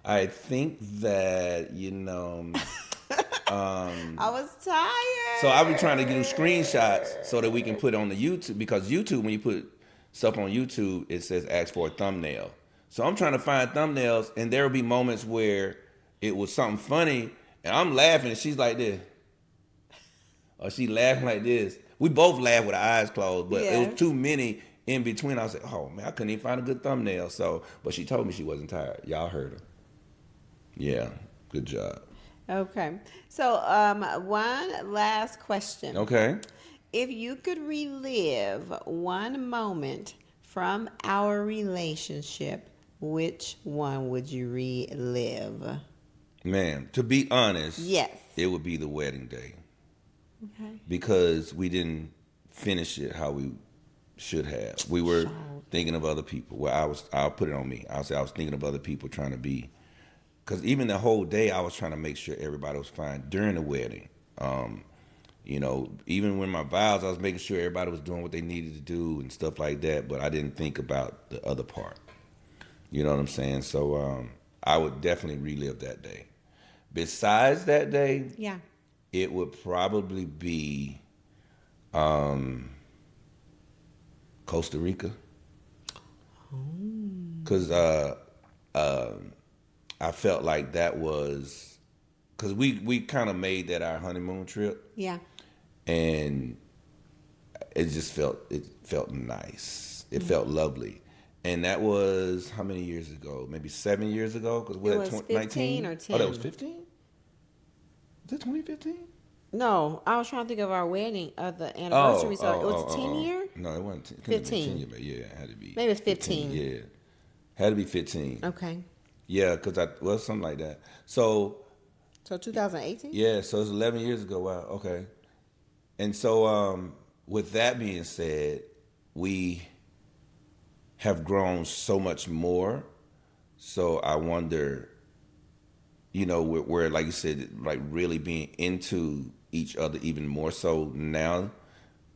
I think that, you know, I was tired. so I be trying to do screenshots so that we can put on the YouTube, because YouTube, when you put stuff on YouTube, it says ask for a thumbnail. So I'm trying to find thumbnails, and there will be moments where it was something funny, and I'm laughing, and she's like this. Or she laughing like this. We both laughed with our eyes closed, but it was too many in between. I was like, oh, man, I couldn't even find a good thumbnail. So, but she told me she wasn't tired. Y'all heard her. Yeah, good job. Okay. So one last question. Okay. If you could relive one moment from our relationship, which one would you relive? Man, to be honest, yes, it would be the wedding day. Okay. Because we didn't finish it how we should have. We were thinking of other people. Well, I'll put it on me. I'll say I was thinking of other people trying to be, because even the whole day I was trying to make sure everybody was fine during the wedding. You know, even when my vows, I was making sure everybody was doing what they needed to do and stuff like that, but I didn't think about the other part. You know what I'm saying? So I would definitely relive that day. Besides that day, yeah, it would probably be Costa Rica. Because I felt like that was, because we kind of made that our honeymoon trip. Yeah. And it felt nice. It felt lovely. And that was how many years ago? Maybe 7 years ago? Because it was 15 19? Or 10. Oh, that was 15? Was that 2015? No, I was trying to think of our wedding, the anniversary. So it was 10 year? No, it wasn't 10. 15. 10 year, yeah, it had to be. Maybe it's 15. Yeah. Had to be 15. Okay. Yeah, because something like that. So 2018? Yeah, so it's 11 years ago. Wow, okay. And so with that being said, we have grown so much more. So I wonder, you know, we're like you said, like really being into each other even more so now,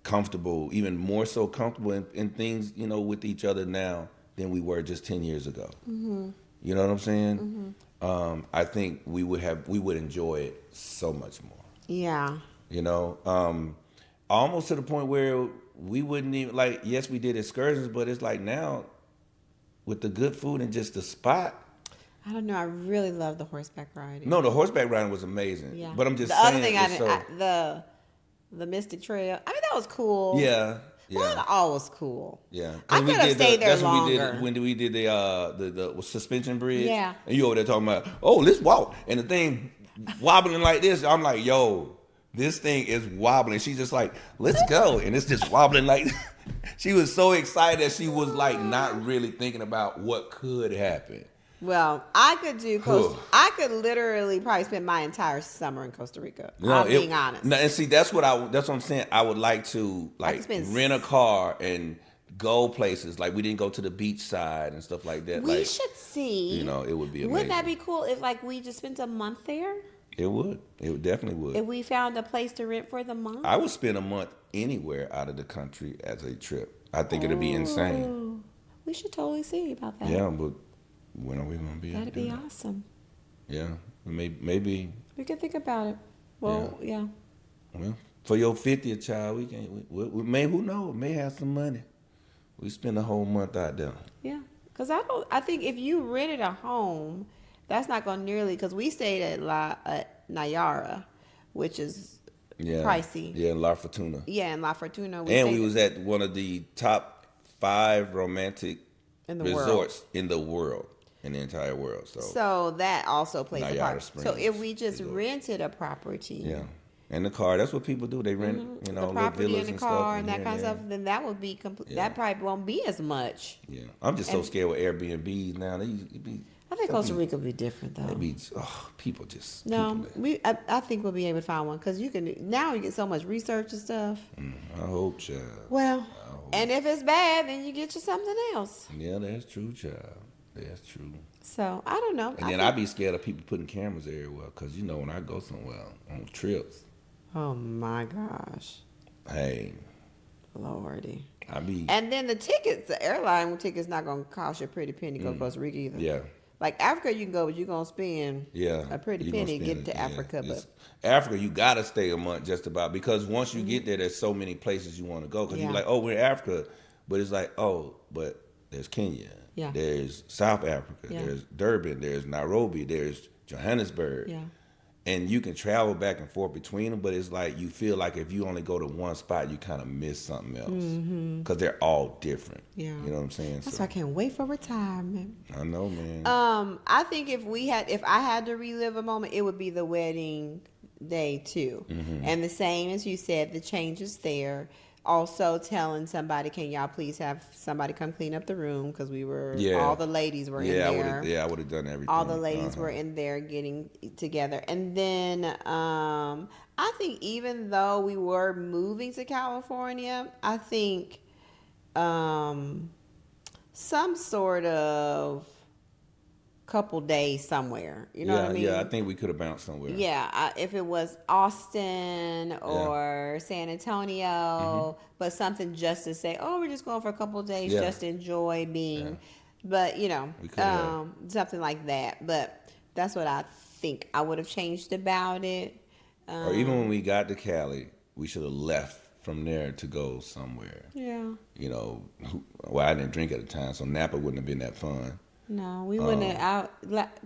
comfortable, even more so comfortable in things, you know, with each other now than we were just 10 years ago. Mm-hmm. You know what I'm saying? Mm-hmm. I think we would enjoy it so much more. Yeah. You know, almost to the point where we wouldn't even, like, yes, we did excursions, but it's like now with the good food and just the spot. I don't know. I really love the horseback riding. No, the horseback riding was amazing. Yeah. But I'm just saying. The other thing the Mystic Trail. I mean, that was cool. Yeah. Well, it all was cool. Yeah, I could have stayed there longer. When we did the suspension bridge. Yeah. And you over there talking about, oh, let's walk, and the thing wobbling like this. I'm like, yo, this thing is wobbling. She's just like, let's go, and it's just wobbling like. She was so excited that she was like not really thinking about what could happen. Well, I could literally probably spend my entire summer in Costa Rica. I'm being honest. And see, that's what I'm saying. I would like to rent a car and go places. Like we didn't go to the beach side and stuff like that. We should see. It would be amazing. Wouldn't that be cool if we just spent a month there? It would. It definitely would. If we found a place to rent for the month? I would spend a month anywhere out of the country as a trip. I think it'd be insane. We should totally see about that. Yeah, but when are we going to be able to do that? That'd be awesome. Yeah, maybe. We could think about it. Well, yeah. Well, for your 50th child, we may, who knows, may have some money. We spend a whole month out there. Yeah, because I think if you rented a home, that's not going to nearly, because we stayed at Nayara, which is pricey. Yeah, in La Fortuna. Yeah, in La Fortuna. We was at one of the top 5 romantic resorts in the world. In the entire world. So that also plays a part. Springs so if we just rented a property. Yeah. And the car, that's what people do. They rent, the property villas and the car and that kind of stuff, then that would be that probably won't be as much. Yeah. I'm just so scared with Airbnbs now. I think Costa Rica would be different though. People just I think we'll be able to find one because you get so much research and stuff. I hope, child. Well, and if it's bad, then you get you something else. Yeah, that's true, child. That's true. So, I don't know. And then I'd be scared of people putting cameras everywhere because, when I go somewhere on trips. Oh, my gosh. Hey. Lordy. And then the airline ticket's not going to cost you a pretty penny to go to Costa Rica either. Yeah. Like Africa, you can go, but you're going to spend a pretty penny to get to Africa. But Africa, you got to stay a month just about because once you get there, there's so many places you want to go. Because you're like, oh, we're in Africa. But it's like, oh, but there's Kenya. Yeah. There's South Africa. Yeah. There's Durban. There's Nairobi. There's Johannesburg. Yeah. And you can travel back and forth between them, but it's like you feel like if you only go to one spot, you kind of miss something else because they're all different. Yeah. You know what I'm saying? That's why I can't wait for retirement. I know, man. I think if I had to relive a moment, it would be the wedding day too. And the same as you said, the changes there. Also telling somebody, can y'all please have somebody come clean up the room because all the ladies were in there. I would have done everything. All the ladies were in there getting together. And then I think even though we were moving to California, I think some sort of couple days somewhere. You know what I mean? Yeah, I think we could have bounced somewhere. Yeah, if it was Austin or San Antonio, but something just to say, oh, we're just going for a couple of days, just enjoy being. Yeah. But, something like that. But that's what I think I would have changed about it. Or even when we got to Cali, we should have left from there to go somewhere. Yeah. I didn't drink at the time, so Napa wouldn't have been that fun. No, we wouldn't have.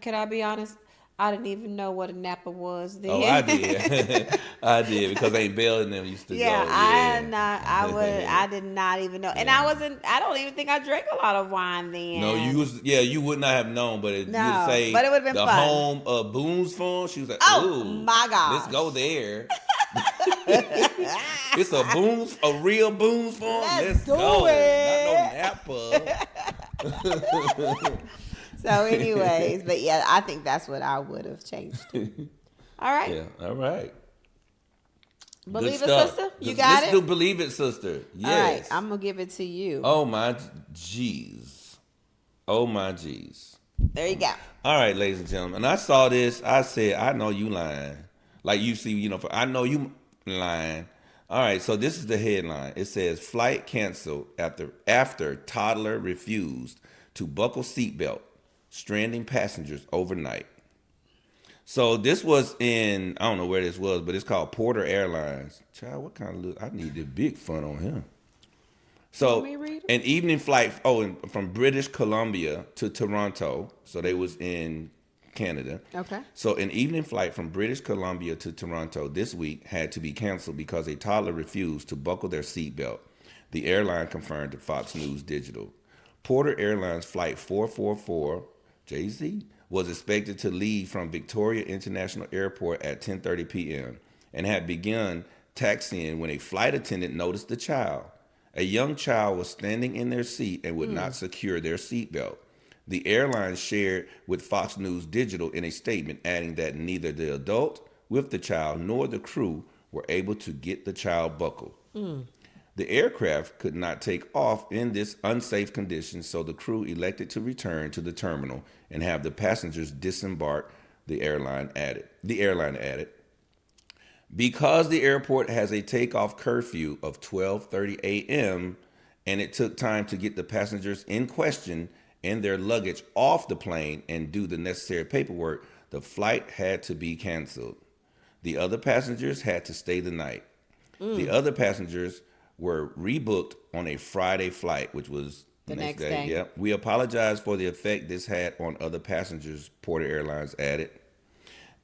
Can I be honest? I didn't even know what a Napa was then. Oh, I did. I did because Aunt Belle and them used to go. Yeah, I did not even know. And I don't even think I drank a lot of wine then. No, you would not have known, but you'd say but it would have been the fun. home of Boone's Farm. She was like, oh, ooh, my God. Let's go there. It's a real Boone's Farm. Let's go. Not no Napa. So anyways, but yeah, I think that's what I would have changed. All right. Yeah, all right. Believe it, sister? You got it? Let's do Believe It, sister. Yes. All right, I'm going to give it to you. Oh, my G's. Oh, my G's. There you go. All right, ladies and gentlemen. And I saw this. I said, I know you lying. Like you see, I know you lying. All right, so this is the headline. It says, flight canceled after toddler refused to buckle seatbelt, stranding passengers overnight. So this was in, I don't know where this was, but it's called Porter Airlines. Child, what kind of look? I need the big fun on him. So an evening flight, from British Columbia to Toronto. So they was in Canada. Okay. So an evening flight from British Columbia to Toronto this week had to be canceled because a toddler refused to buckle their seatbelt, The airline confirmed to Fox News Digital. Porter Airlines Flight 444, JZ, was expected to leave from Victoria International Airport at 10:30 p.m. and had begun taxiing when a flight attendant noticed the child. A young child was standing in their seat and would not secure their seatbelt. The airline shared with Fox News Digital in a statement, adding that neither the adult with the child nor the crew were able to get the child buckled. The aircraft could not take off in this unsafe condition, so the crew elected to return to the terminal and have the passengers disembark, the airline added. Because the airport has a takeoff curfew of 12:30 a.m., and it took time to get the passengers in question and their luggage off the plane and do the necessary paperwork, the flight had to be canceled. The other passengers had to stay the night. The other passengers were rebooked on a Friday flight, which was the next day. Yep. We apologize for the effect this had on other passengers, Porter Airlines added.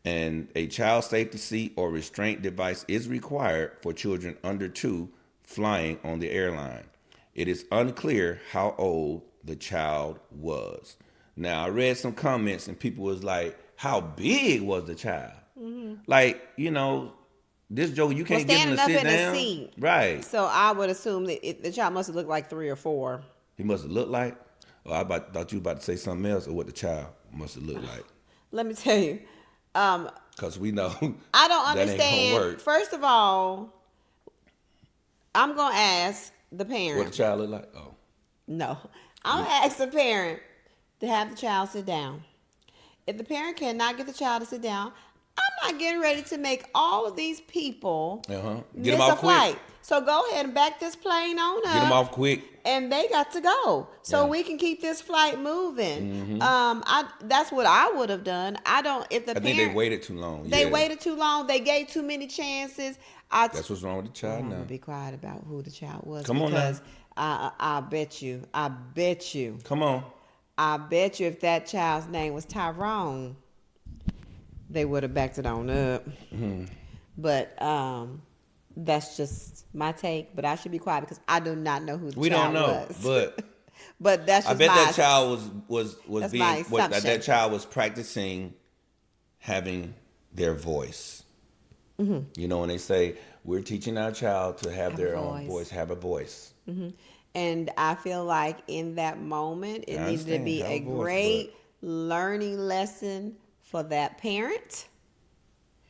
And a child safety seat or restraint device is required for children under 2 flying on the airline. It is unclear how old the child was. Now, I read some comments and people was like, how big was the child? Like, this joke, you can't get him to sit down. Standing up in a seat. Right. So I would assume that the child must have looked like 3 or 4. He must have looked like? Oh, thought you were about to say something else, or what the child must have looked like. Let me tell you. Because we know I don't understand. That ain't gonna work. First of all, I'm going to ask the parent. What the child look like? Oh. No. I'm going to ask the parent to have the child sit down. If the parent cannot get the child to sit down, I'm not getting ready to make all of these people miss a flight. So go ahead and back this plane on up. Get them off quick. And they got to go. So we can keep this flight moving. That's what I would have done. I think they waited too long. They waited too long. They gave too many chances. That's what's wrong with the child now. I'm going to be quiet about who the child was. Come on now. I bet you. Come on. I bet you if that child's name was Tyrone, they would have backed it on up. But that's just my take. But I should be quiet because I do not know who the child was. We don't know, but that's just I bet that child was being that child was practicing having their voice. When they say we're teaching our child to have their own voice, have a voice. And I feel like in that moment, it needs to be a great learning lesson for that parent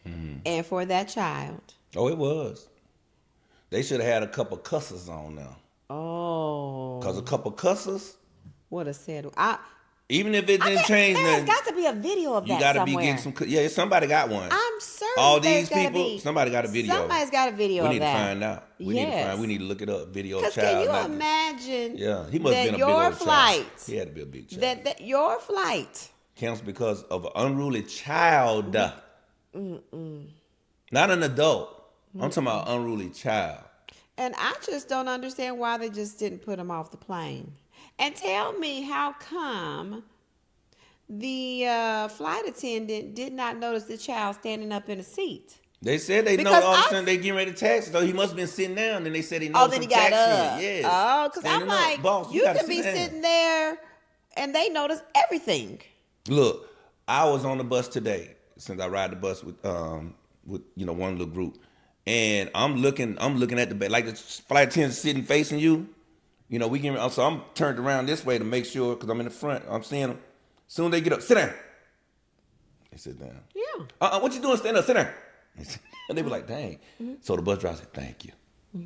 and for that child. Oh, it was. They should have had a couple cussers on now. Oh. Because a couple cussers. What a said. Even if it didn't change nothing. There's got to be a video of that. You got to somewhere. be getting some. Yeah, somebody got one. I'm certain. All these people, somebody got a video. Somebody's got a video of that. We need to find out. We need to look it up. Video of child. Can you imagine? Yeah, he must have been a big old child. He had to be a big child. That your flight canceled because of an unruly child. Not an adult. I'm talking about an unruly child. And I just don't understand why they just didn't put him off the plane. And tell me how come the flight attendant did not notice the child standing up in a seat. They said they know all of a sudden they getting ready to taxi. So he must have been sitting down. And they said he knows then he got up. Yeah. Oh, because I'm like, boss, you can be sitting there and they notice everything. Look, I was on the bus today since I ride the bus with one little group. And I'm looking at the back, like the flight attendant sitting facing you. So I'm turned around this way to make sure, because I'm in the front. I'm seeing them. Soon they get up, sit down. They sit down. Yeah. What you doing? Stand up, sit down. And they were like, dang. So the bus driver said, thank you.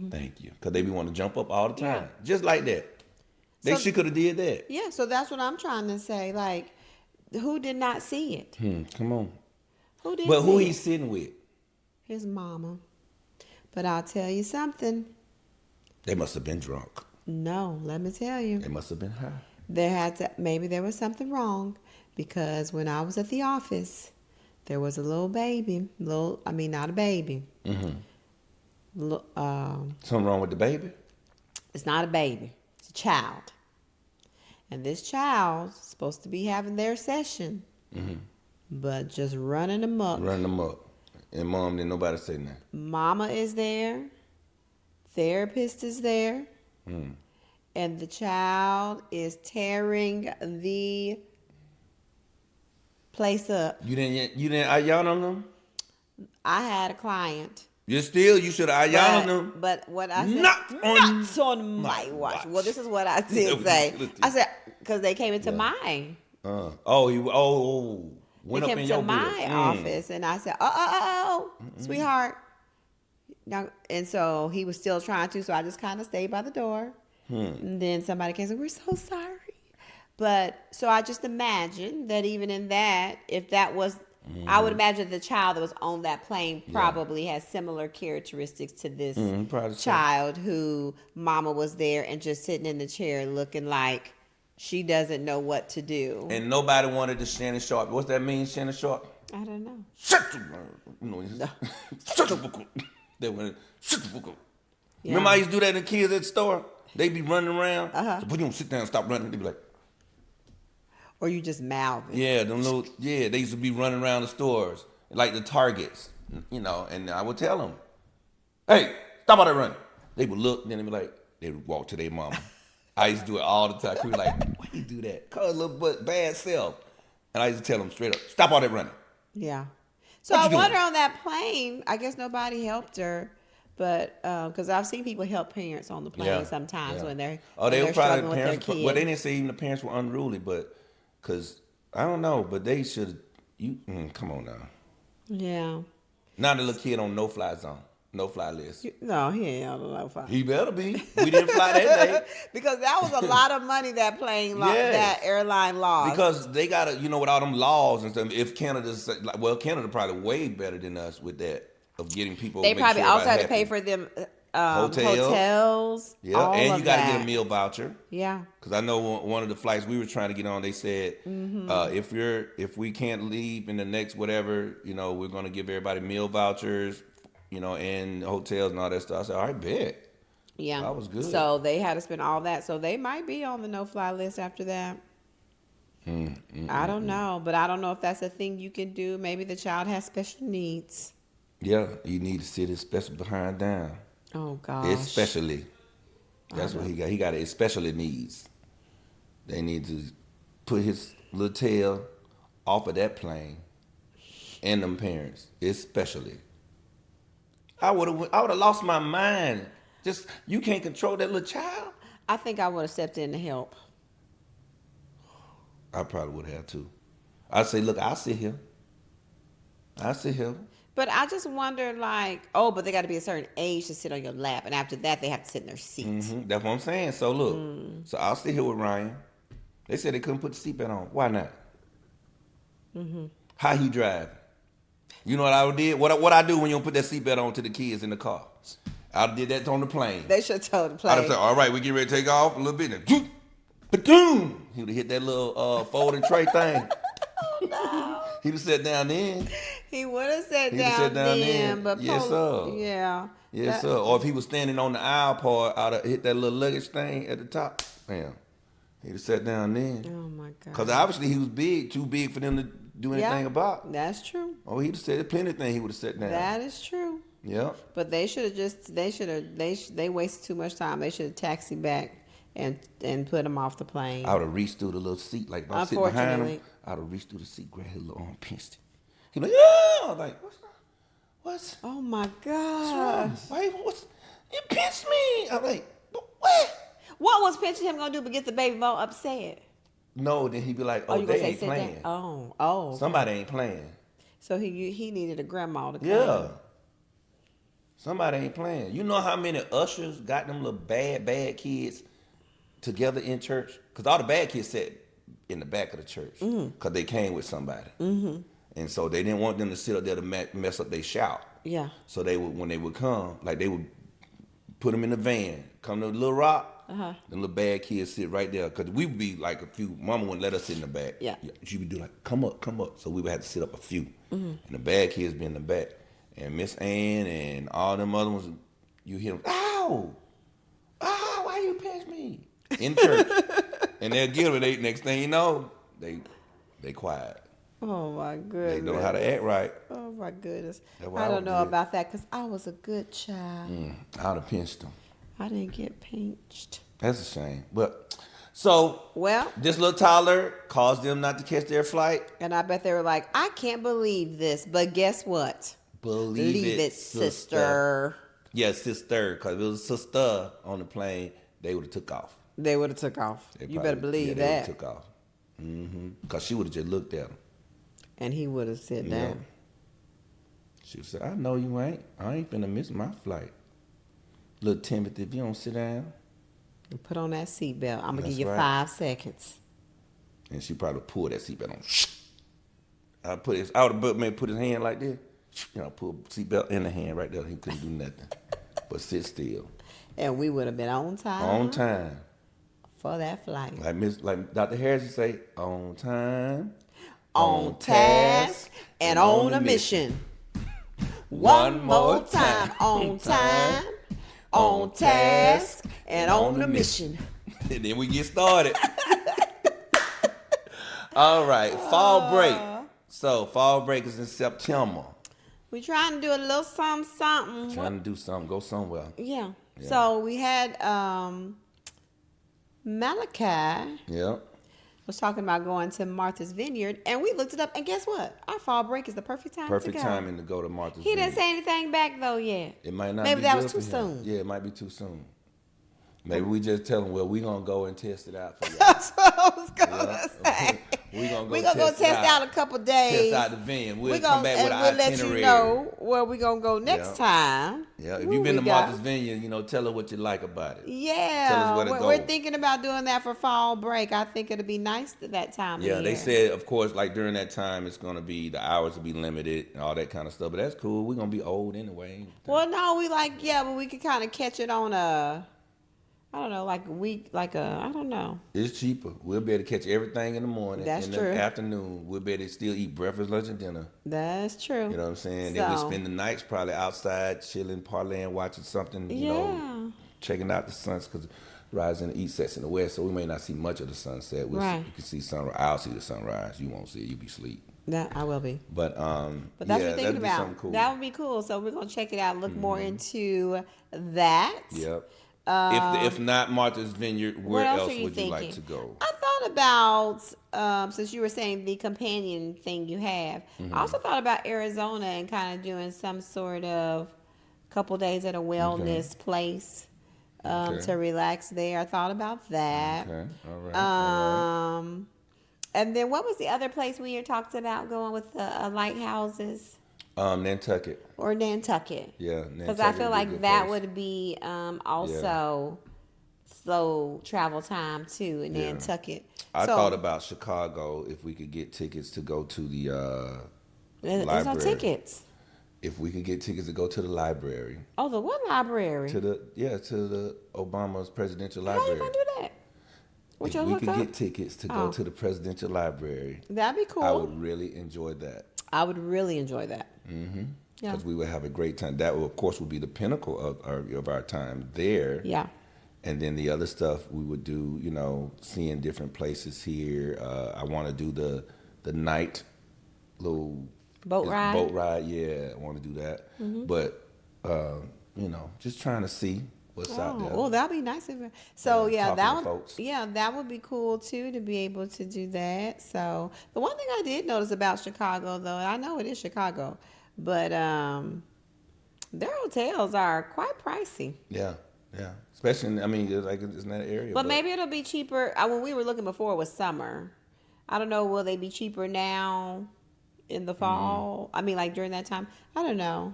Thank you. Because they be wanting to jump up all the time. Yeah. Just like that. They could have did that. Yeah, so that's what I'm trying to say. Like, who did not see it? Come on. Who did But who he's sitting with? His mama. But I'll tell you something. They must have been drunk. No, let me tell you. They must have been high. Maybe there was something wrong, because when I was at the office, there was a little baby. Not a baby. Something wrong with the baby? It's not a baby. It's a child. And this child's supposed to be having their session, but just running amok. And mom didn't nobody say nothing. Mama is there. Therapist is there. And the child is tearing the place up. You didn't ayana on them? I had a client. You should have ayana on them. But what I said, Not on my watch. Well, this is what I did say. I said, because they came into mine. Went They up came in to your my office, and I said, sweetheart. Now, and so he was still trying to, so I just kind of stayed by the door. And then somebody came and said, we're so sorry. But so I just imagine that even in that, if that was, I would imagine the child that was on that plane probably has similar characteristics to this child who mama was there and just sitting in the chair looking like she doesn't know what to do. And nobody wanted to Shannon Sharp. What's that mean, Shannon Sharp? I don't know. Shut the fuck up. They went, shut the fuck up. Remember I used to do that in kids at the store? They be running around. So, but you don't sit down and stop running. They be like, or you just mouthing. Yeah, they used to be running around the stores, like the Targets, and I would tell them, hey, stop all that running. They would look, then they'd be like, they would walk to their mama. I used to do it all the time. Cree was like, why you do that? Cause little but bad self. And I used to tell them straight up, stop all that running. Yeah. So I wonder on that plane, I guess nobody helped her. But because I've seen people help parents on the plane sometimes when they're struggling with their kids. Well, they didn't say even the parents were unruly, but because I don't know, but they should. Come on now. Yeah. Now the little kid on no-fly zone, no-fly list. No, he ain't on the no-fly. He better be. We didn't fly that day because that was a lot of money that plane that airline lost. Because they gotta, with all them laws and stuff. If Canada's Canada probably way better than us with that. Of getting people. They probably also had to pay for them hotels. Yeah, and you got to get a meal voucher. Yeah. Because I know one of the flights we were trying to get on, they said if we can't leave in the next whatever, we're going to give everybody meal vouchers, and hotels and all that stuff. I said, all right, bet. Yeah, that was good. So they had to spend all that. So they might be on the no-fly list after that. I don't know, but I don't know if that's a thing you can do. Maybe the child has special needs. Yeah, you need to sit especially behind down. Oh, gosh. Especially. That's what he got. He got especially needs. They need to put his little tail off of that plane and them parents, especially. I would have lost my mind. Just, you can't control that little child. I think I would have stepped in to help. I probably would have too. I'd say, look, I'll sit here. But I just wonder, but they got to be a certain age to sit on your lap, and after that, they have to sit in their seat. That's what I'm saying. So look, so I'll sit here with Ryan. They said they couldn't put the seatbelt on. Why not? How he drive? You know what I did? What I do when you don't put that seatbelt on to the kids in the car? I did that on the plane. They should have told the plane. I'd have said, all right, we get ready to take off a little bit. And ba-doom! He would have hit that little folding tray thing. Oh, no. He'd have sat down then. He would have sat down then. But yes, sir. Yeah. Yes, sir. Or if he was standing on the aisle part, I'd have hit that little luggage thing at the top. Bam. He'd have sat down then. Oh, my God. Because obviously he was big, too big for them to do anything about. That's true. Oh, he'd have said plenty of things he would have sat down. That is true. Yeah. But they wasted too much time. They should have taxied back and put him off the plane. I would have reached through the little seat, like if I'm sitting behind him. I would have reached through the seat, grabbed his little arm, pinched it. He like, yeah, like, what's? Oh my gosh! You pinched me? I'm like, what? What was pinching him gonna do but get the baby more upset? No, then he'd be like, you they gonna ain't playing. Oh, okay. Somebody ain't playing. So he needed a grandma to come. Yeah. Somebody ain't playing. You know how many ushers got them little bad kids together in church? Because all the bad kids sat in the back of the church because they came with somebody. And so they didn't want them to sit up there to mess up their shout. Yeah. So when they would come, they would put them in the van, come to Little Rock, the little bad kids sit right there. Because we would be like a few, Mama wouldn't let us sit in the back. Yeah. She would do like, come up. So we would have to sit up a few. And the bad kids be in the back. And Miss Ann and all them other ones, you hear them, ow, why you pinch me? In church. And they'll give it, next thing you know, they quiet. Oh my goodness. They know how to act right. Oh my goodness. I don't know about that because I was a good child. I would have pinched them. I didn't get pinched. That's a shame. But so Well, this little toddler caused them not to catch their flight. and I bet they were like, I can't believe this. But guess what? Believe it, sister. Yeah, sister. Because if it was sister on the plane, they would have took off. They would have took off. You better believe they that. took off. Because she would have just looked at him. And he would have sit down. She would say, I know you ain't. I ain't finna miss my flight. Little Timothy, if you don't sit down. And put on that seatbelt. I'm going to That's give you right. 5 seconds. And she probably pulled that seatbelt on. I would have maybe put his hand like this. Pull seatbelt in the hand right there. He couldn't do nothing but sit still. And we would have been on time. On time. For that flight. Like Dr. Harris would say, on time. On task. And on a mission. One more time. On time. On task. And on a mission. And then we get started. All right. Fall break. So fall break is in September. We're trying to do a little something. Trying to do something. Go somewhere. Yeah. So we had Malachi Yep. was talking about going to Martha's Vineyard, and we looked it up, and guess what? Our fall break is the perfect time Perfect to go. timing to go to Martha's He didn't Vineyard. say anything back though yet. It might not Maybe be that good was too for him. soon. Yeah, it might be too soon. Maybe we just tell him, well, we gonna go and test it out for you. That's what I was gonna say. we gonna go test out a couple days. Test out the vineyard. We'll We'll come back with an let itinerary. you know where we're gonna go next time. Yeah, if Where you've been we to got? Martha's Vineyard, tell her what you like about it. Yeah, Tell us where to we're go. thinking about doing that for fall break. I think it'll be nice at that time. Yeah, of they year. said, of course, like during that time, it's gonna be the hours will be limited and all that kind of stuff. But that's cool. We're gonna be old anyway. Well, no, but we could kind of catch it on I don't know, like a week, I don't know. It's cheaper. We'll be able to catch everything in the morning. That's in true. the afternoon, we'll be able to still eat breakfast, lunch, and dinner. That's true. You know what I'm saying? Then we'll spend the nights probably outside, chilling, parlaying, watching something, you know, checking out the suns because rise in the east, sets in the west, so we may not see much of the sunset. Right. You can see sunrise. I'll see the sunrise. You won't see it. You'll be asleep. That I will be. But that's what yeah, we're thinking that'd be about. something cool. That would be cool. So we're gonna check it out, look more into that. Yep. If not Martha's Vineyard, where else else are you would you like thinking? to go? I thought about since you were saying the companion thing you have, I also thought about Arizona and kind of doing some sort of couple days at a wellness place to relax there. I thought about that. Okay. All right. All right. And then what was the other place we talked about going with the lighthouses? Nantucket. Or Nantucket. Yeah, because I feel like that place. would be also slow travel time too in Nantucket. I thought about Chicago if we could get tickets to go to the there's library. no tickets. If we could get tickets to go to the library. Oh, the what library? To the Obama's presidential How library. you gonna do that? If we could get tickets to go to the presidential library, that'd be cool. I would really enjoy that. I would really enjoy that. Mm-hmm. Yeah. Because we would have a great time. That, of course, would be the pinnacle of our time there. Yeah. And then the other stuff we would do, you know, seeing different places here. I want to do the night little boat ride. Boat ride, yeah. I want to do that. Mm-hmm. But, you know, just trying to see what's out there. Oh, that'd be nice. So folks. that would be cool too to be able to do that. So the one thing I did notice about Chicago, though, and I know it is Chicago, but their hotels are quite pricey. Yeah. Especially, I mean, it's in that area. But maybe it'll be cheaper. When we were looking before, it was summer. I don't know. Will they be cheaper now in the fall? I mean, like during that time? I don't know.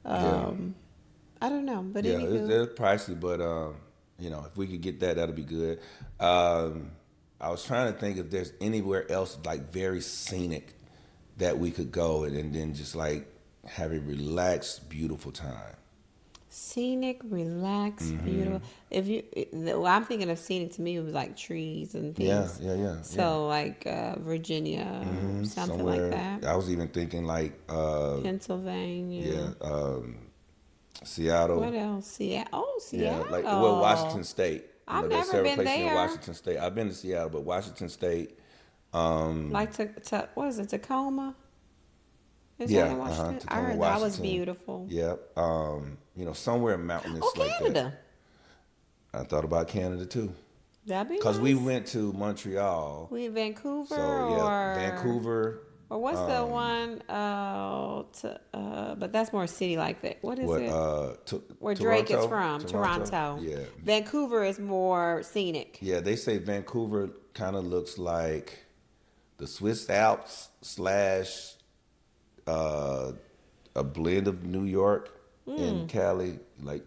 I don't know. But they're pricey, but you know, if we could get that, that'll be good. I was trying to think if there's anywhere else like very scenic that we could go and then just like have a relaxed, beautiful time. Scenic, relaxed, beautiful. I'm thinking of scenic to me, it was like trees and things. Yeah. So like Virginia, something Somewhere, like that. I was even thinking like Pennsylvania. Seattle. What else? Seattle. Yeah, like Washington State. I've there's never several been places there. in Washington State. I've been to Seattle, but Washington State. Like what is it? Tacoma. Is Yeah, that in Washington? Tacoma, I heard that was Washington. beautiful. Yep. You know, somewhere mountainous like Canada. that. I thought about Canada too. That'd be Because nice. we went to Montreal. We in Vancouver, So yeah, or Vancouver. or what's the one? But that's more city like that. What is it? Where Drake is from? Toronto. Yeah. Vancouver is more scenic. Yeah, they say Vancouver kind of looks like the Swiss Alps / a blend of New York and Cali. Like,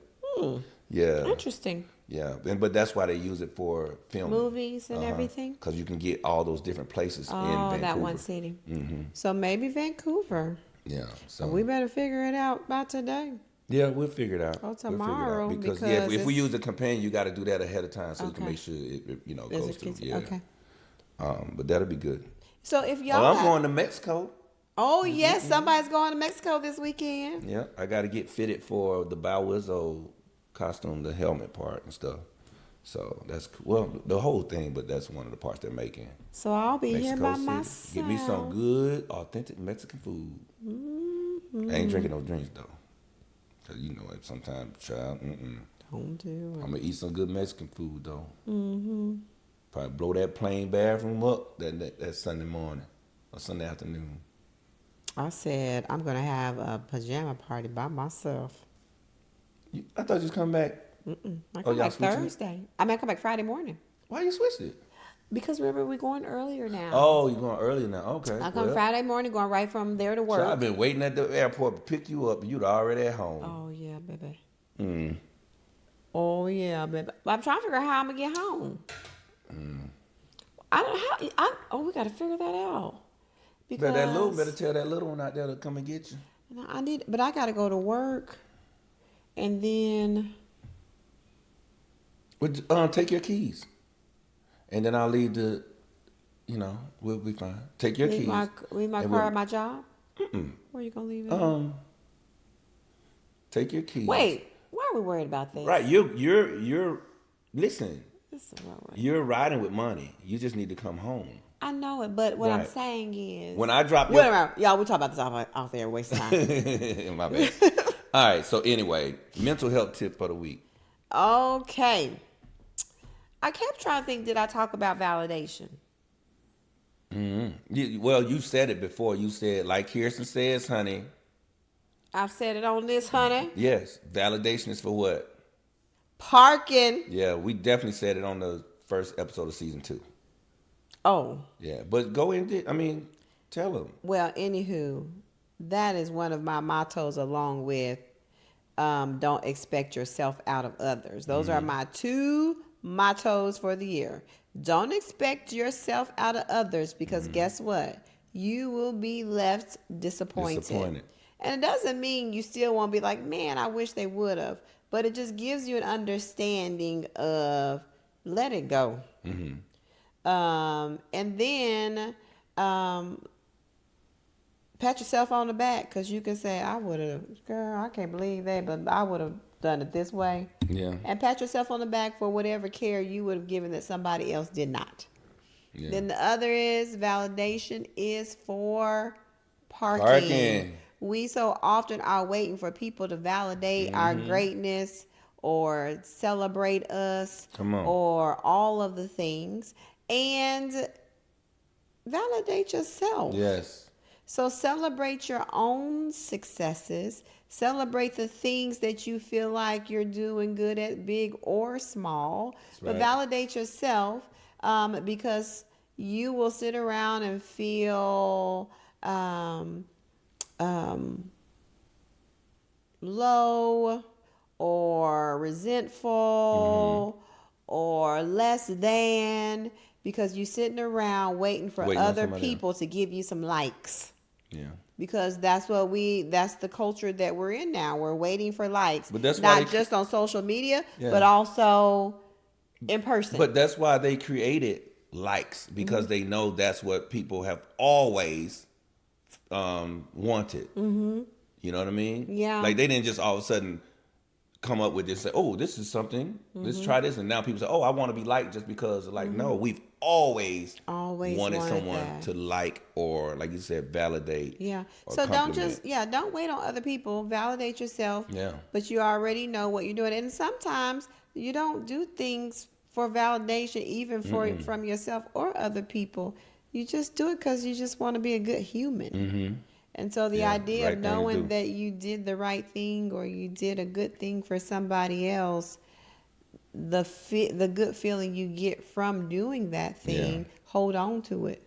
yeah. Interesting. Yeah, but that's why they use it for filming. Movies and everything. Because you can get all those different places in Vancouver. That one city. So maybe Vancouver. Yeah. So we better figure it out by today. Yeah, we'll figure it out. Oh, tomorrow. Because if we use a companion, you got to do that ahead of time so you can make sure it goes through. Yeah. Okay. But that'll be good. So if y'all, I'm going to Mexico. Oh yes, somebody's going to Mexico this weekend. Yeah, I got to get fitted for the Bow Wizzo costume, the helmet part and stuff. So that's the whole thing, but that's one of the parts they're making. So I'll be Mexico here by City. myself. Get me some good, authentic Mexican food. I ain't drinking no drinks though, cause sometimes, child. Don't do it. I'm gonna eat some good Mexican food though. Probably blow that plain bathroom up that Sunday morning or Sunday afternoon. I said I'm gonna have a pajama party by myself. I thought you was coming back. I come back Thursday. I come back Friday morning. Why you switched it? Because remember, we're going earlier now. Oh, you're going earlier now. Okay. I come Friday morning, going right from there to work. So I've been waiting at the airport to pick you up, and you're already at home. Oh, yeah, baby. Oh, yeah, baby. But I'm trying to figure out how I'm going to get home. We got to figure that out. Because better tell that little one out there to come and get you. But I got to go to work. And then... take your keys. And then I'll leave we'll be fine. Take your keys. Leave my car at my job? Where are you going to leave it? Take your keys. Wait, why are we worried about that? Right, you're listen. This is what you're riding with money. You just need to come home. I know it, but what I'm saying is... When I drop your... Wait a minute. Y'all, we'll talk about this off there. Waste of time. My bad. All right, so anyway, mental health tip for the week. Okay. I kept trying to think, did I talk about validation? Well, you said it before. You said, like Kirsten says, honey. I've said it on this, honey. Yes. Validation is for what? Parking. Yeah, we definitely said it on the first episode of season 2. Oh. Yeah, but go in. Tell them. Well, anywho, that is one of my mottos along with don't expect yourself out of others. Those are my 2 mottos for the year. Don't expect yourself out of others because guess what? You will be left disappointed. And it doesn't mean you still won't be like, man, I wish they would have. But it just gives you an understanding of let it go. And then pat yourself on the back because you can say, girl, I can't believe that, but I would have done it this way. Yeah. And pat yourself on the back for whatever care you would have given that somebody else did not. Yeah. Then the other is validation is for parking. We so often are waiting for people to validate our greatness or celebrate us or all of the things. And validate yourself. Yes. So celebrate your own successes. Celebrate the things that you feel like you're doing good at, big or small. That's right. But validate yourself because you will sit around and feel low or resentful or less than because you're sitting around waiting for other people to give you some likes. Yeah. Because that's the culture that we're in now. We're waiting for likes. But that's not just on social media, but also in person. But that's why they created likes because they know that's what people have always wanted. You know what I mean? Yeah. Like they didn't just all of a sudden come up with this, say, oh, this is something. Let's try this. And now people say, oh, I want to be liked just because. Like, no, we've always wanted someone to like or, like you said, validate. Yeah. So don't wait on other people. Validate yourself. Yeah. But you already know what you're doing. And sometimes You don't do things for validation, even from yourself or other people. You just do it because you just want to be a good human. Mm-hmm. And so the Yeah, idea right of thing to knowing do. that you did the right thing or you did a good thing for somebody else, the good feeling you get from doing that Yeah. thing, hold on to it.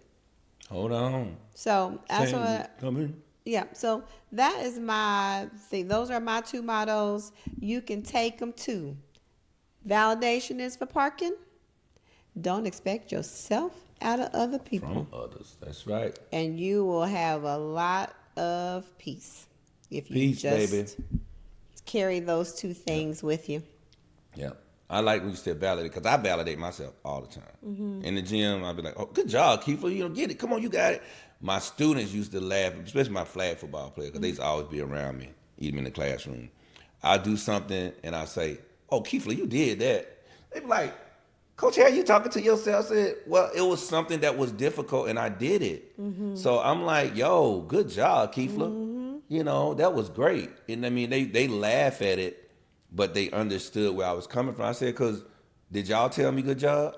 Hold on. So that's Change what. is coming. Yeah, so that is my thing. Those are my two mottos. You can take them too. Validation is for parking. Don't expect yourself out of other From people. others. That's right. And you will have a lot of peace if you Peace, baby. just carry those two things with you. Yeah. I like when you said validate because I validate myself all the time. Mm-hmm. In the gym, I'll be like, oh, good job, Kēfla. You know, get it. Come on, you got it. My students used to laugh, especially my flag football players, because they used to always be around me, even in the classroom. I do something and I say, oh, Kēfla, you did that. They be like, Coach, how you talking to yourself? I said, well, it was something that was difficult and I did it. Mm-hmm. So I'm like, yo, good job, Kēfla. Mm-hmm. You know, that was great. And I mean, they laugh at it, but they understood where I was coming from. I said, because did y'all tell me good job?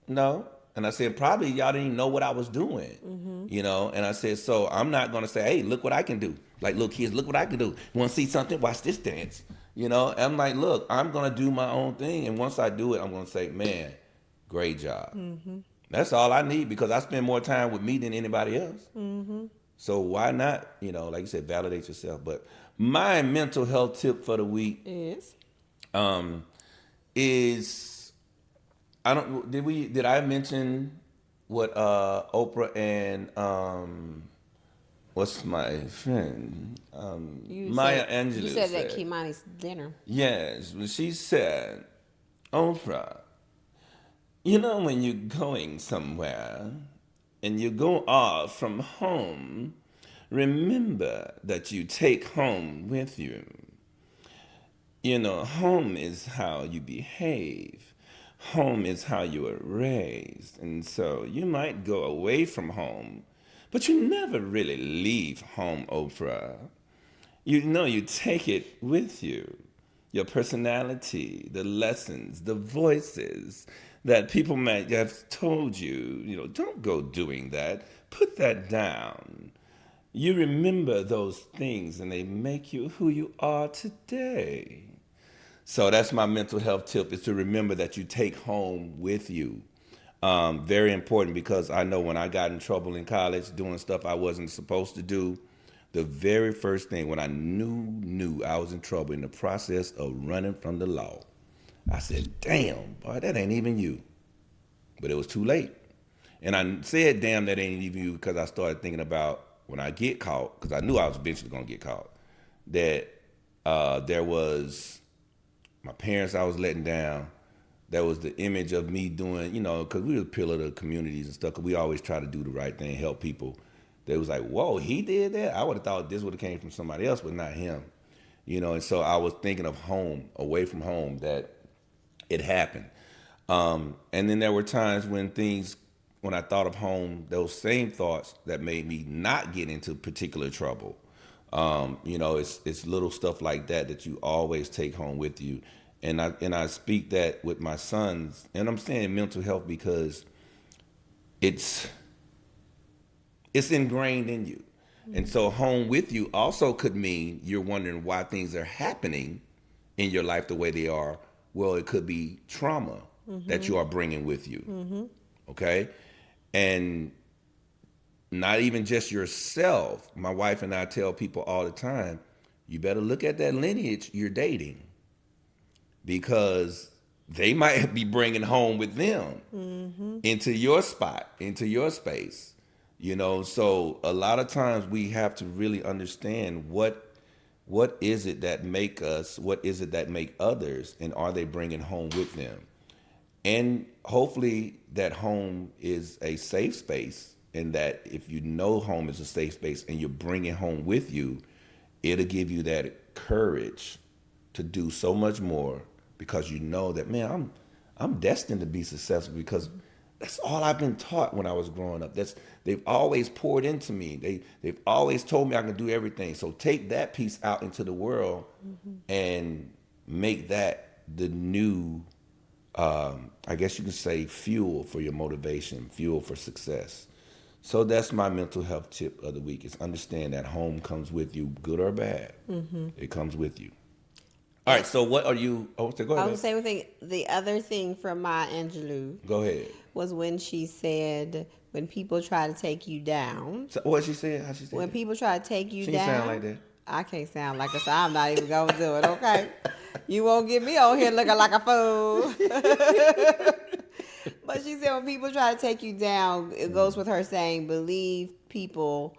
No. And I said, probably y'all didn't even know what I was doing. Mm-hmm. You know, and I said, so I'm not going to say, hey, look what I can do. Like, little kids, look what I can do. You want to see something? Watch this dance. You know, and I'm like, look, I'm going to do my own thing. And once I do it, I'm going to say, man, great job. Mm-hmm. That's all I need because I spend more time with me than anybody else. Mm-hmm. So why not, you know, like you said, validate yourself. But my mental health tip for the week Is is did I mention what Oprah and what's my friend Maya Angelou you said that Kimani's dinner. Yes, she said, Oprah, you know when you're going somewhere and you go off from home, remember that you take home with you. You know, home is how you behave. Home is how you were raised. And so you might go away from home, but you never really leave home, Oprah. You know, you take it with you. Your personality, the lessons, the voices that people might have told you, you know, don't go doing that. Put that down. You remember those things and they make you who you are today. So that's my mental health tip is to remember that you take home with you. Very important because I know when I got in trouble in college doing stuff I wasn't supposed to do, the very first thing when I knew I was in trouble in the process of running from the law, I said, damn, boy, that ain't even you. But it was too late. And I said, damn, that ain't even you because I started thinking about when I get caught, because I knew I was eventually going to get caught, that there was my parents I was letting down. There was the image of me doing, you know, because we were a pillar of the communities and stuff, because we always try to do the right thing, help people. They was like, whoa, he did that? I would have thought this would have came from somebody else, but not him. You know, and so I was thinking of home, away from home, that it happened. And then there were times when I thought of home, those same thoughts that made me not get into particular trouble. You know, it's little stuff like that you always take home with you. And I speak that with my sons, and I'm saying mental health because it's ingrained in you. And so home with you also could mean you're wondering why things are happening in your life the way they are. Well, it could be trauma that you are bringing with you. Okay? And not even just yourself. My wife and I tell people all the time, you better look at that lineage you're dating because they might be bringing home with them into your spot, into your space. You know, so a lot of times we have to really understand what is it that make us, what is it that make others, and are they bringing home with them? And hopefully that home is a safe space, and that if you know home is a safe space and you're bringing home with you, it'll give you that courage to do so much more because you know that, man, I'm destined to be successful because that's all I've been taught when I was growing up. They've always poured into me. They've always told me I can do everything. So take that piece out into the world and make that the new I guess you can say, fuel for your motivation, fuel for success. So that's my mental health tip of the week, is understand that home comes with you, good or bad. It comes with you. All right, so what are you... Oh, so go ahead. I was saying thing. The other thing from Maya Angelou Go ahead. was when she said, when people try to take you down. So what she said? How she said When that? people try to take you She down. didn't sound like that. I can't sound like her, so I'm not even going to do it, okay? You won't get me on here looking like a fool. But she said when people try to take you down, it goes with her saying, believe people...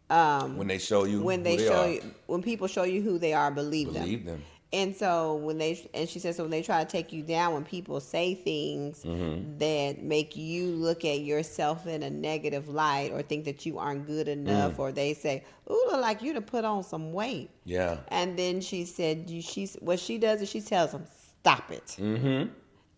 when they show you when who they show are. you, when people show you who they are, believe them. And so she said, so when they try to take you down, when people say things that make you look at yourself in a negative light, or think that you aren't good enough, or they say, "Ooh, look like you to put on some weight." Yeah. And then she said, what she does is she tells them, "Stop it."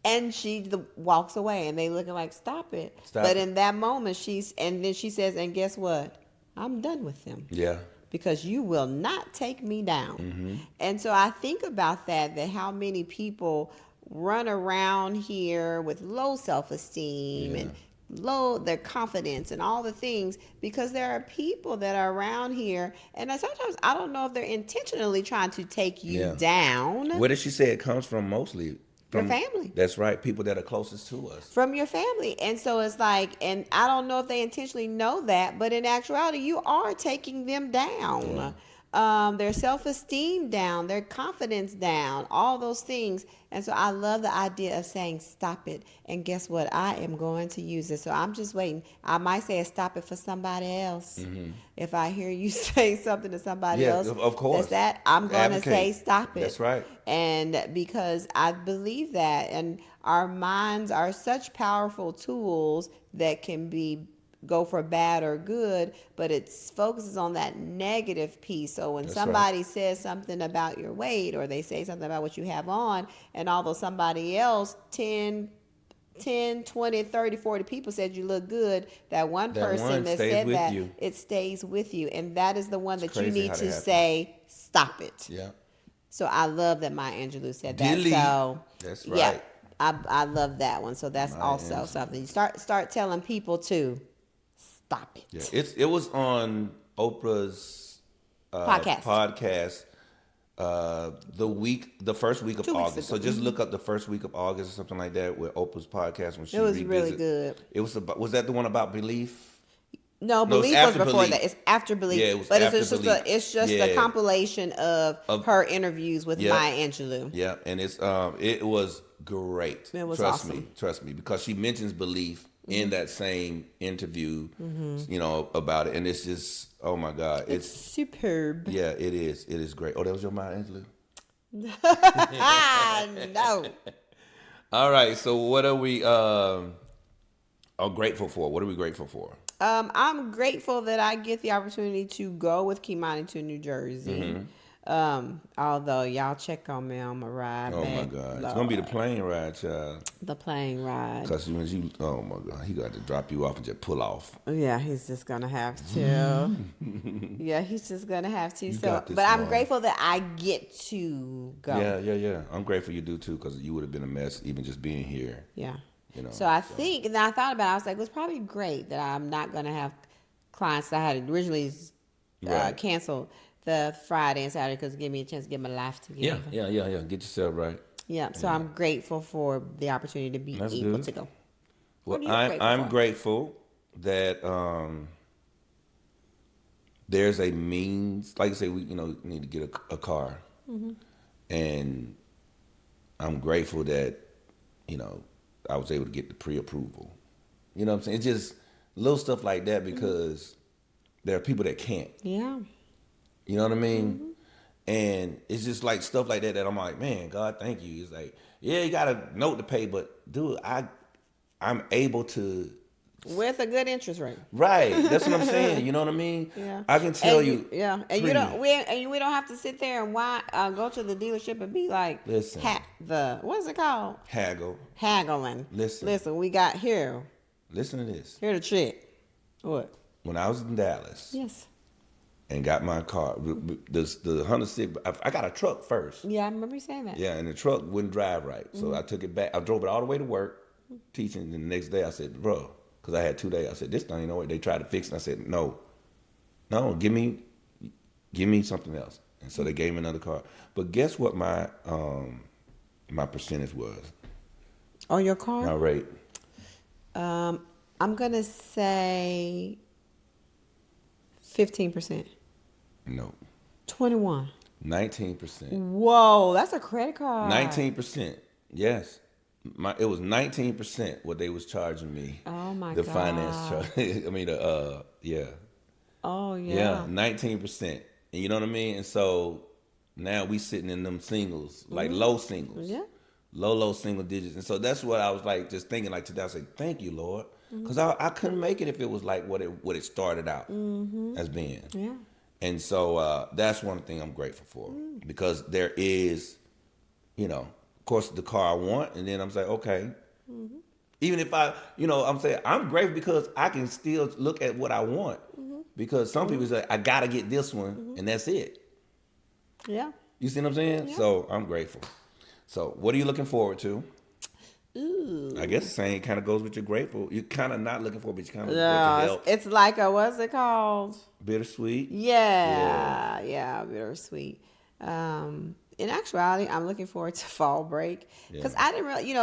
And she walks away, and they looking like, "Stop it." But in that moment, then she says, "And guess what? I'm done with them." Yeah. Because you will not take me down. And so I think about that how many people run around here with low self-esteem and low their confidence and all the things, because there are people that are around here, and sometimes I don't know if they're intentionally trying to take you down. Where did she say it comes from? Mostly from your family. That's right. People that are closest to us. From your family. And so it's like, and I don't know if they intentionally know that, but in actuality, you are taking them down. Their self-esteem down, their confidence down, all those things. And so I love the idea of saying, stop it. And guess what? I am going to use it. So I'm just waiting. I might say stop it for somebody else. If I hear you say something to somebody else, of course, I'm going to say stop it. That's right. And because I believe that, and our minds are such powerful tools that can go for bad or good, but it focuses on that negative piece. So when somebody says something about your weight, or they say something about what you have on, and although somebody else 10, 20, 30, 40 people said you look good, that one person that said that, it stays with you. And that is the one that you need to say, stop it. Yeah. So I love that Maya Angelou said that. Delete. So that's right. Yeah, I love that one. So that's also something. You start telling people to stop it. Yeah. It was on Oprah's podcast the first week of August. So just look up the first week of August or something like that with Oprah's podcast when she was really good. It was was that the one about belief? No, Belief was before that. It's after Belief. Yeah, it was but after it's Belief. It's just a compilation of her interviews with Maya Angelou. Yeah, and it was great. It was Trust me, because she mentions belief in that same interview, about it, and it's just, oh my God, it's superb. Yeah, it is. It is great. Oh, that was your Maya Angelou? No. All right. So what are we grateful for? What are we grateful for? I'm grateful that I get the opportunity to go with Kimani to New Jersey. Although y'all check on me on my ride back. Oh my God, it's gonna be the plane ride, child. The plane ride. Because oh my God, he got to drop you off and just pull off. Yeah, he's just gonna have to. Yeah, he's just gonna have to. But I'm grateful that I get to go. Yeah. I'm grateful you do too, because you would have been a mess even just being here. Yeah. So I think, and I thought about it, I was like, it was probably great that I'm not going to have clients that I had originally canceled the Friday and Saturday, because it gave me a chance to get my life together. Yeah. Get yourself right. Yeah, so I'm grateful for the opportunity to be able to go. Well, I'm grateful that there's a means, like I say, we need to get a car. And I'm grateful that, I was able to get the pre-approval. You know what I'm saying? It's just little stuff like that, because there are people that can't. Yeah. You know what I mean? And it's just like stuff like that I'm like, man, God, thank you. It's like, yeah, you got a note to pay, but dude, I'm able to. With a good interest rate. Right. That's what I'm saying. You know what I mean? Yeah. I can tell you. Yeah. And we don't have to sit there and go to the dealership and be like, listen. What's it called? Haggling. Listen, we got here. Listen to this. Here the check. What? When I was in Dallas. Yes. and got my car. The Honda Civic. I got a truck first. Yeah, I remember you saying that. Yeah, and the truck wouldn't drive right, so I took it back. I drove it all the way to work, teaching. And the next day, I said, "Bro," because I had 2 days. I said, "This thing, you know what?" They tried to fix it. I said, "No, give me something else." And so they gave me another car. But guess what my percentage was? On your car? My rate. I'm gonna say 15%. No. 21. 19%. Whoa, that's a credit card. 19%. Yes. It was 19% what they was charging me. Oh my the God. Finance charge. I mean yeah. Oh yeah. Yeah, 19%. And you know what I mean? And so now we sitting in them singles, like low singles. Yeah. Low single digits. And so that's what I was like just thinking like today. I was like, thank you, Lord. Because I couldn't make it if it was like what it started out as being. Yeah. And so that's one thing I'm grateful for. Because there is, of course, the car I want. And then I'm like, okay. Even if I'm saying I'm grateful because I can still look at what I want. Because some people say, I got to get this one. And that's it. Yeah. You see what I'm saying? Yeah. So I'm grateful. So what are you looking forward to? Ooh. I guess the same kind of goes with you're grateful. You're kind of not looking for, but you kind of looking Yeah, to help. it's like what's it called? Bittersweet. Yeah, bittersweet. In actuality, I'm looking forward to fall break because I didn't really,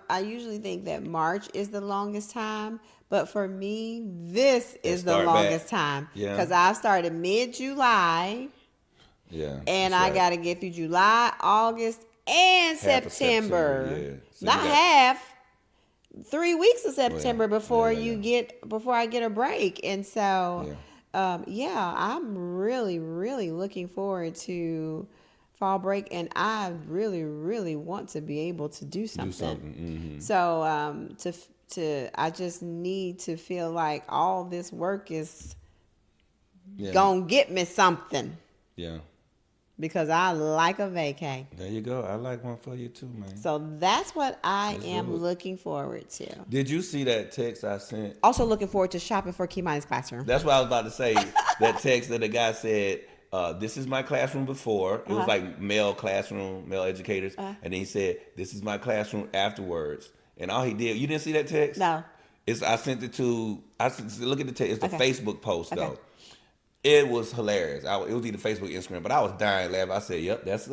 I usually think that March is the longest time, but for me, this is the longest time because I started mid-July. Yeah. And I got to get through July, August, and September. So not half. 3 weeks of September before I get a break. And so, I'm really, really looking forward to fall break. And I really, really want to be able to do something. So, I just need to feel like all this work is gonna get me something. Yeah. Because I like a vacay. There you go. I like one for you too, man. So that's what I am looking forward to. Did you see that text I sent? Also looking forward to shopping for Kimani's classroom. That's what I was about to say. That text that the guy said, this is my classroom before. It was like male educators. And then he said, this is my classroom afterwards. And all he did, you didn't see that text? No. I sent it to, look at the text. It's the Facebook post though. It was hilarious. It was either Facebook, Instagram, but I was dying laughing. I said, "Yep, that's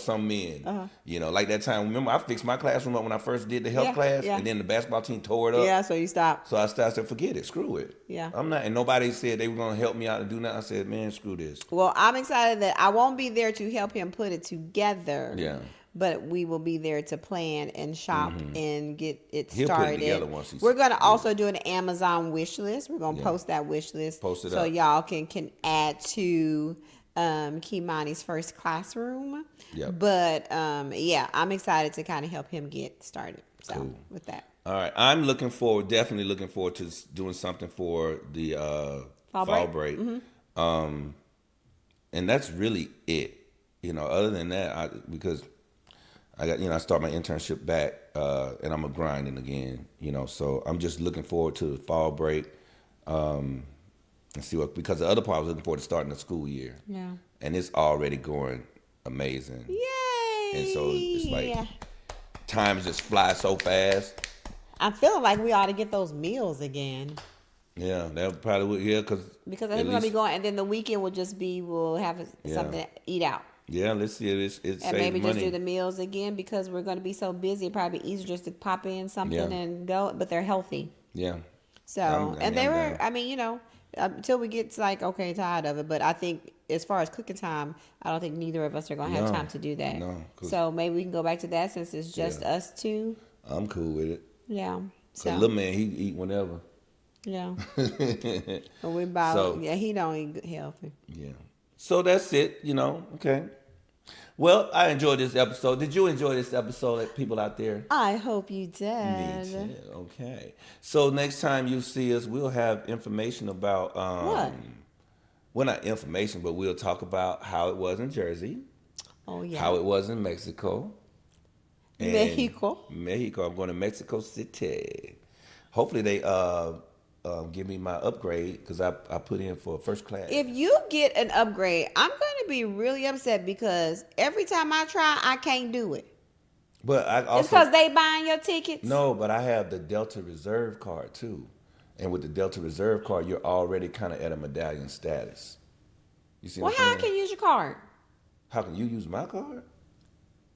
some men, like that time. Remember, I fixed my classroom up when I first did the health class, and then the basketball team tore it up. Yeah, so you stopped. So I said, forget it, screw it. Yeah, I'm not. And nobody said they were gonna help me out to do nothing. I said, man, screw this. Well, I'm excited that I won't be there to help him put it together. Yeah. But we will be there to plan and shop and get it started. He'll put it together once We're going to also do an Amazon wish list. We're going to post that wish list Post it so up. y'all can add to Kimani's first classroom. Yep. But I'm excited to kind of help him get started. So with that. All right, I'm definitely looking forward to doing something for the fall break. And that's really it. Other than that, because I got, I start my internship back, and I'm grinding again, so I'm just looking forward to the fall break, and see because the other part I was looking forward to starting the school year. Yeah. And it's already going amazing. Yay! And so it's like time just flies so fast. I'm feeling like we ought to get those meals again. Yeah, that probably would, because I think we're gonna be going, and then the weekend will just be we'll have something to eat out. Yeah, let's see. It's and maybe just do the meals again because we're going to be so busy. It'd probably be easier just to pop in something and go, but they're healthy. Yeah. So, until we get tired of it. But I think as far as cooking time, I don't think neither of us are going to have time to do that. No. So maybe we can go back to that since it's just us two. I'm cool with it. Yeah. So little man, he eat whenever. Yeah. He don't eat healthy. Yeah. So that's it, okay. Well, I enjoyed this episode. Did you enjoy this episode, people out there? I hope you did. Me too. Okay. So next time you see us, we'll have information about what? Well, not information, but we'll talk about how it was in Jersey. Oh yeah. How it was in Mexico. Mexico. I'm going to Mexico City. Hopefully they give me my upgrade because I put in for first class. If you get an upgrade, I'm going to be really upset because every time I try, I can't do it. But I also, it's because they buying your tickets? No, but I have the Delta Reserve card too. And with the Delta Reserve card, you're already kind of at a medallion status. You see what I'm saying? How can you use your card? How can you use my card?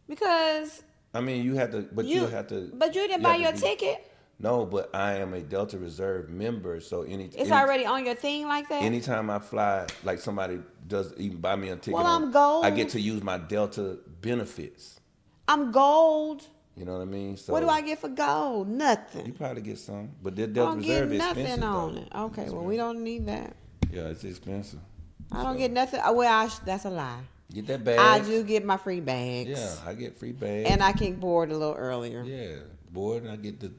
Because I mean, you have to, but you have to. But you didn't buy your ticket? No, but I am a Delta Reserve member, so it's already on your thing like that? Anytime I fly, like somebody does even buy me a ticket, well, I'm gold. I get to use my Delta benefits. I'm gold. You know what I mean? So what do I get for gold? Nothing. You probably get some, but the Delta Reserve is expensive. Nothing on it. Okay, well, we don't need that. Yeah, it's expensive. I don't get nothing. Well, that's a lie. Get that bag. I do get my free bags. Yeah, I get free bags. And I can board a little earlier. Yeah, board, and I get the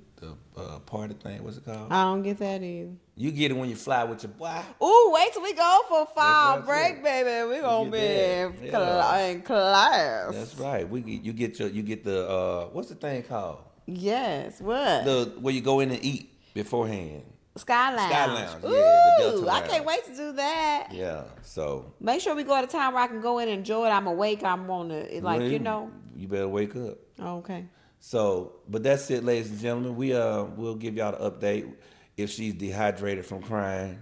party thing. What's it called? I don't get that either. You get it when you fly with your boy. Ooh, wait till we go for fall break, baby. We gonna be in class. That's right. You get the what's the thing called? Yes, what? Where you go in and eat beforehand. Sky Lounge. Ooh, yeah, the Delta Lounge. I can't wait to do that. Yeah, so make sure we go at a time where I can go in and enjoy it. I'm awake. I'm on the You better wake up. Okay. So, but that's it, ladies and gentlemen. We'll give y'all the update. If she's dehydrated from crying,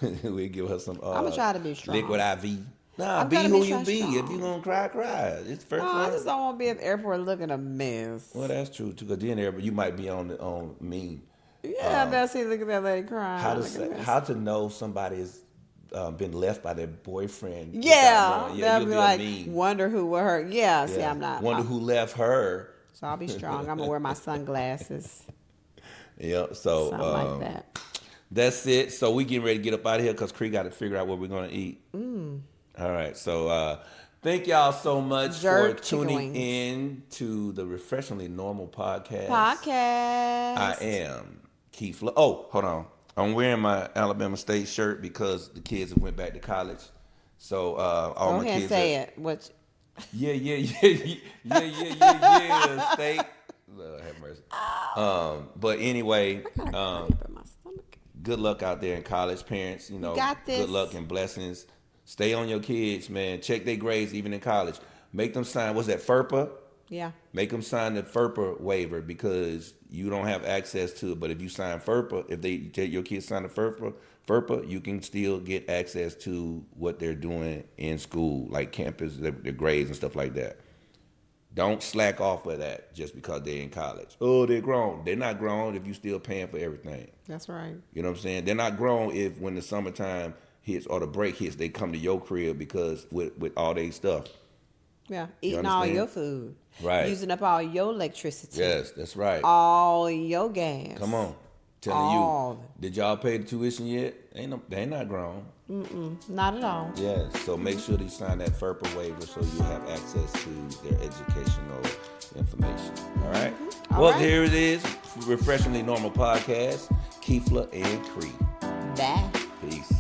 we'll give her some. I'm gonna try to be strong. Liquid IV. Nah, be who you be. Strong. If you gonna cry, cry. It's first. I just don't want to be at the airport looking a mess. Well, that's true too. Cause then you might be on me. Yeah, that's it. Look at that lady crying. How to know somebody's been left by their boyfriend? Yeah, that'd be like wonder who were her. Yeah, see, I'm not. Wonder who left her. So I'll be strong. I'm gonna wear my sunglasses. Yeah, so something like that. That's it. So we getting ready to get up out of here because Cree got to figure out what we're gonna eat. All right. So thank y'all so much for tuning in to the Refreshingly Normal podcast. I am Kēfla. Oh, hold on. I'm wearing my Alabama State shirt because the kids have went back to college. So all my kids. Go ahead and say it. What? Yeah, State. Lord have mercy. But anyway, good luck out there in college, parents. You know, good luck and blessings. Stay on your kids, man. Check their grades even in college. Make them sign. What's that, FERPA? Yeah. Make them sign the FERPA waiver because you don't have access to it. But if you sign FERPA, if your kids sign the FERPA, you can still get access to what they're doing in school, like campus, their grades and stuff like that. Don't slack off of that just because they're in college. Oh, they're grown. They're not grown if you're still paying for everything. That's right. You know what I'm saying? They're not grown if when the summertime hits or the break hits, they come to your crib because with all their stuff. Yeah, eating all your food. Right. Using up all your electricity. Yes, that's right. All your gas. Come on. Telling you. Did y'all pay the tuition yet? They ain't not grown. Not at all. Yeah, so make sure they sign that FERPA waiver so you have access to their educational information. All right? Well, here it is. Refreshingly Normal Podcast. Kēfla and Cree. Bye. Peace.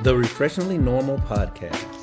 The Refreshingly Normal Podcast.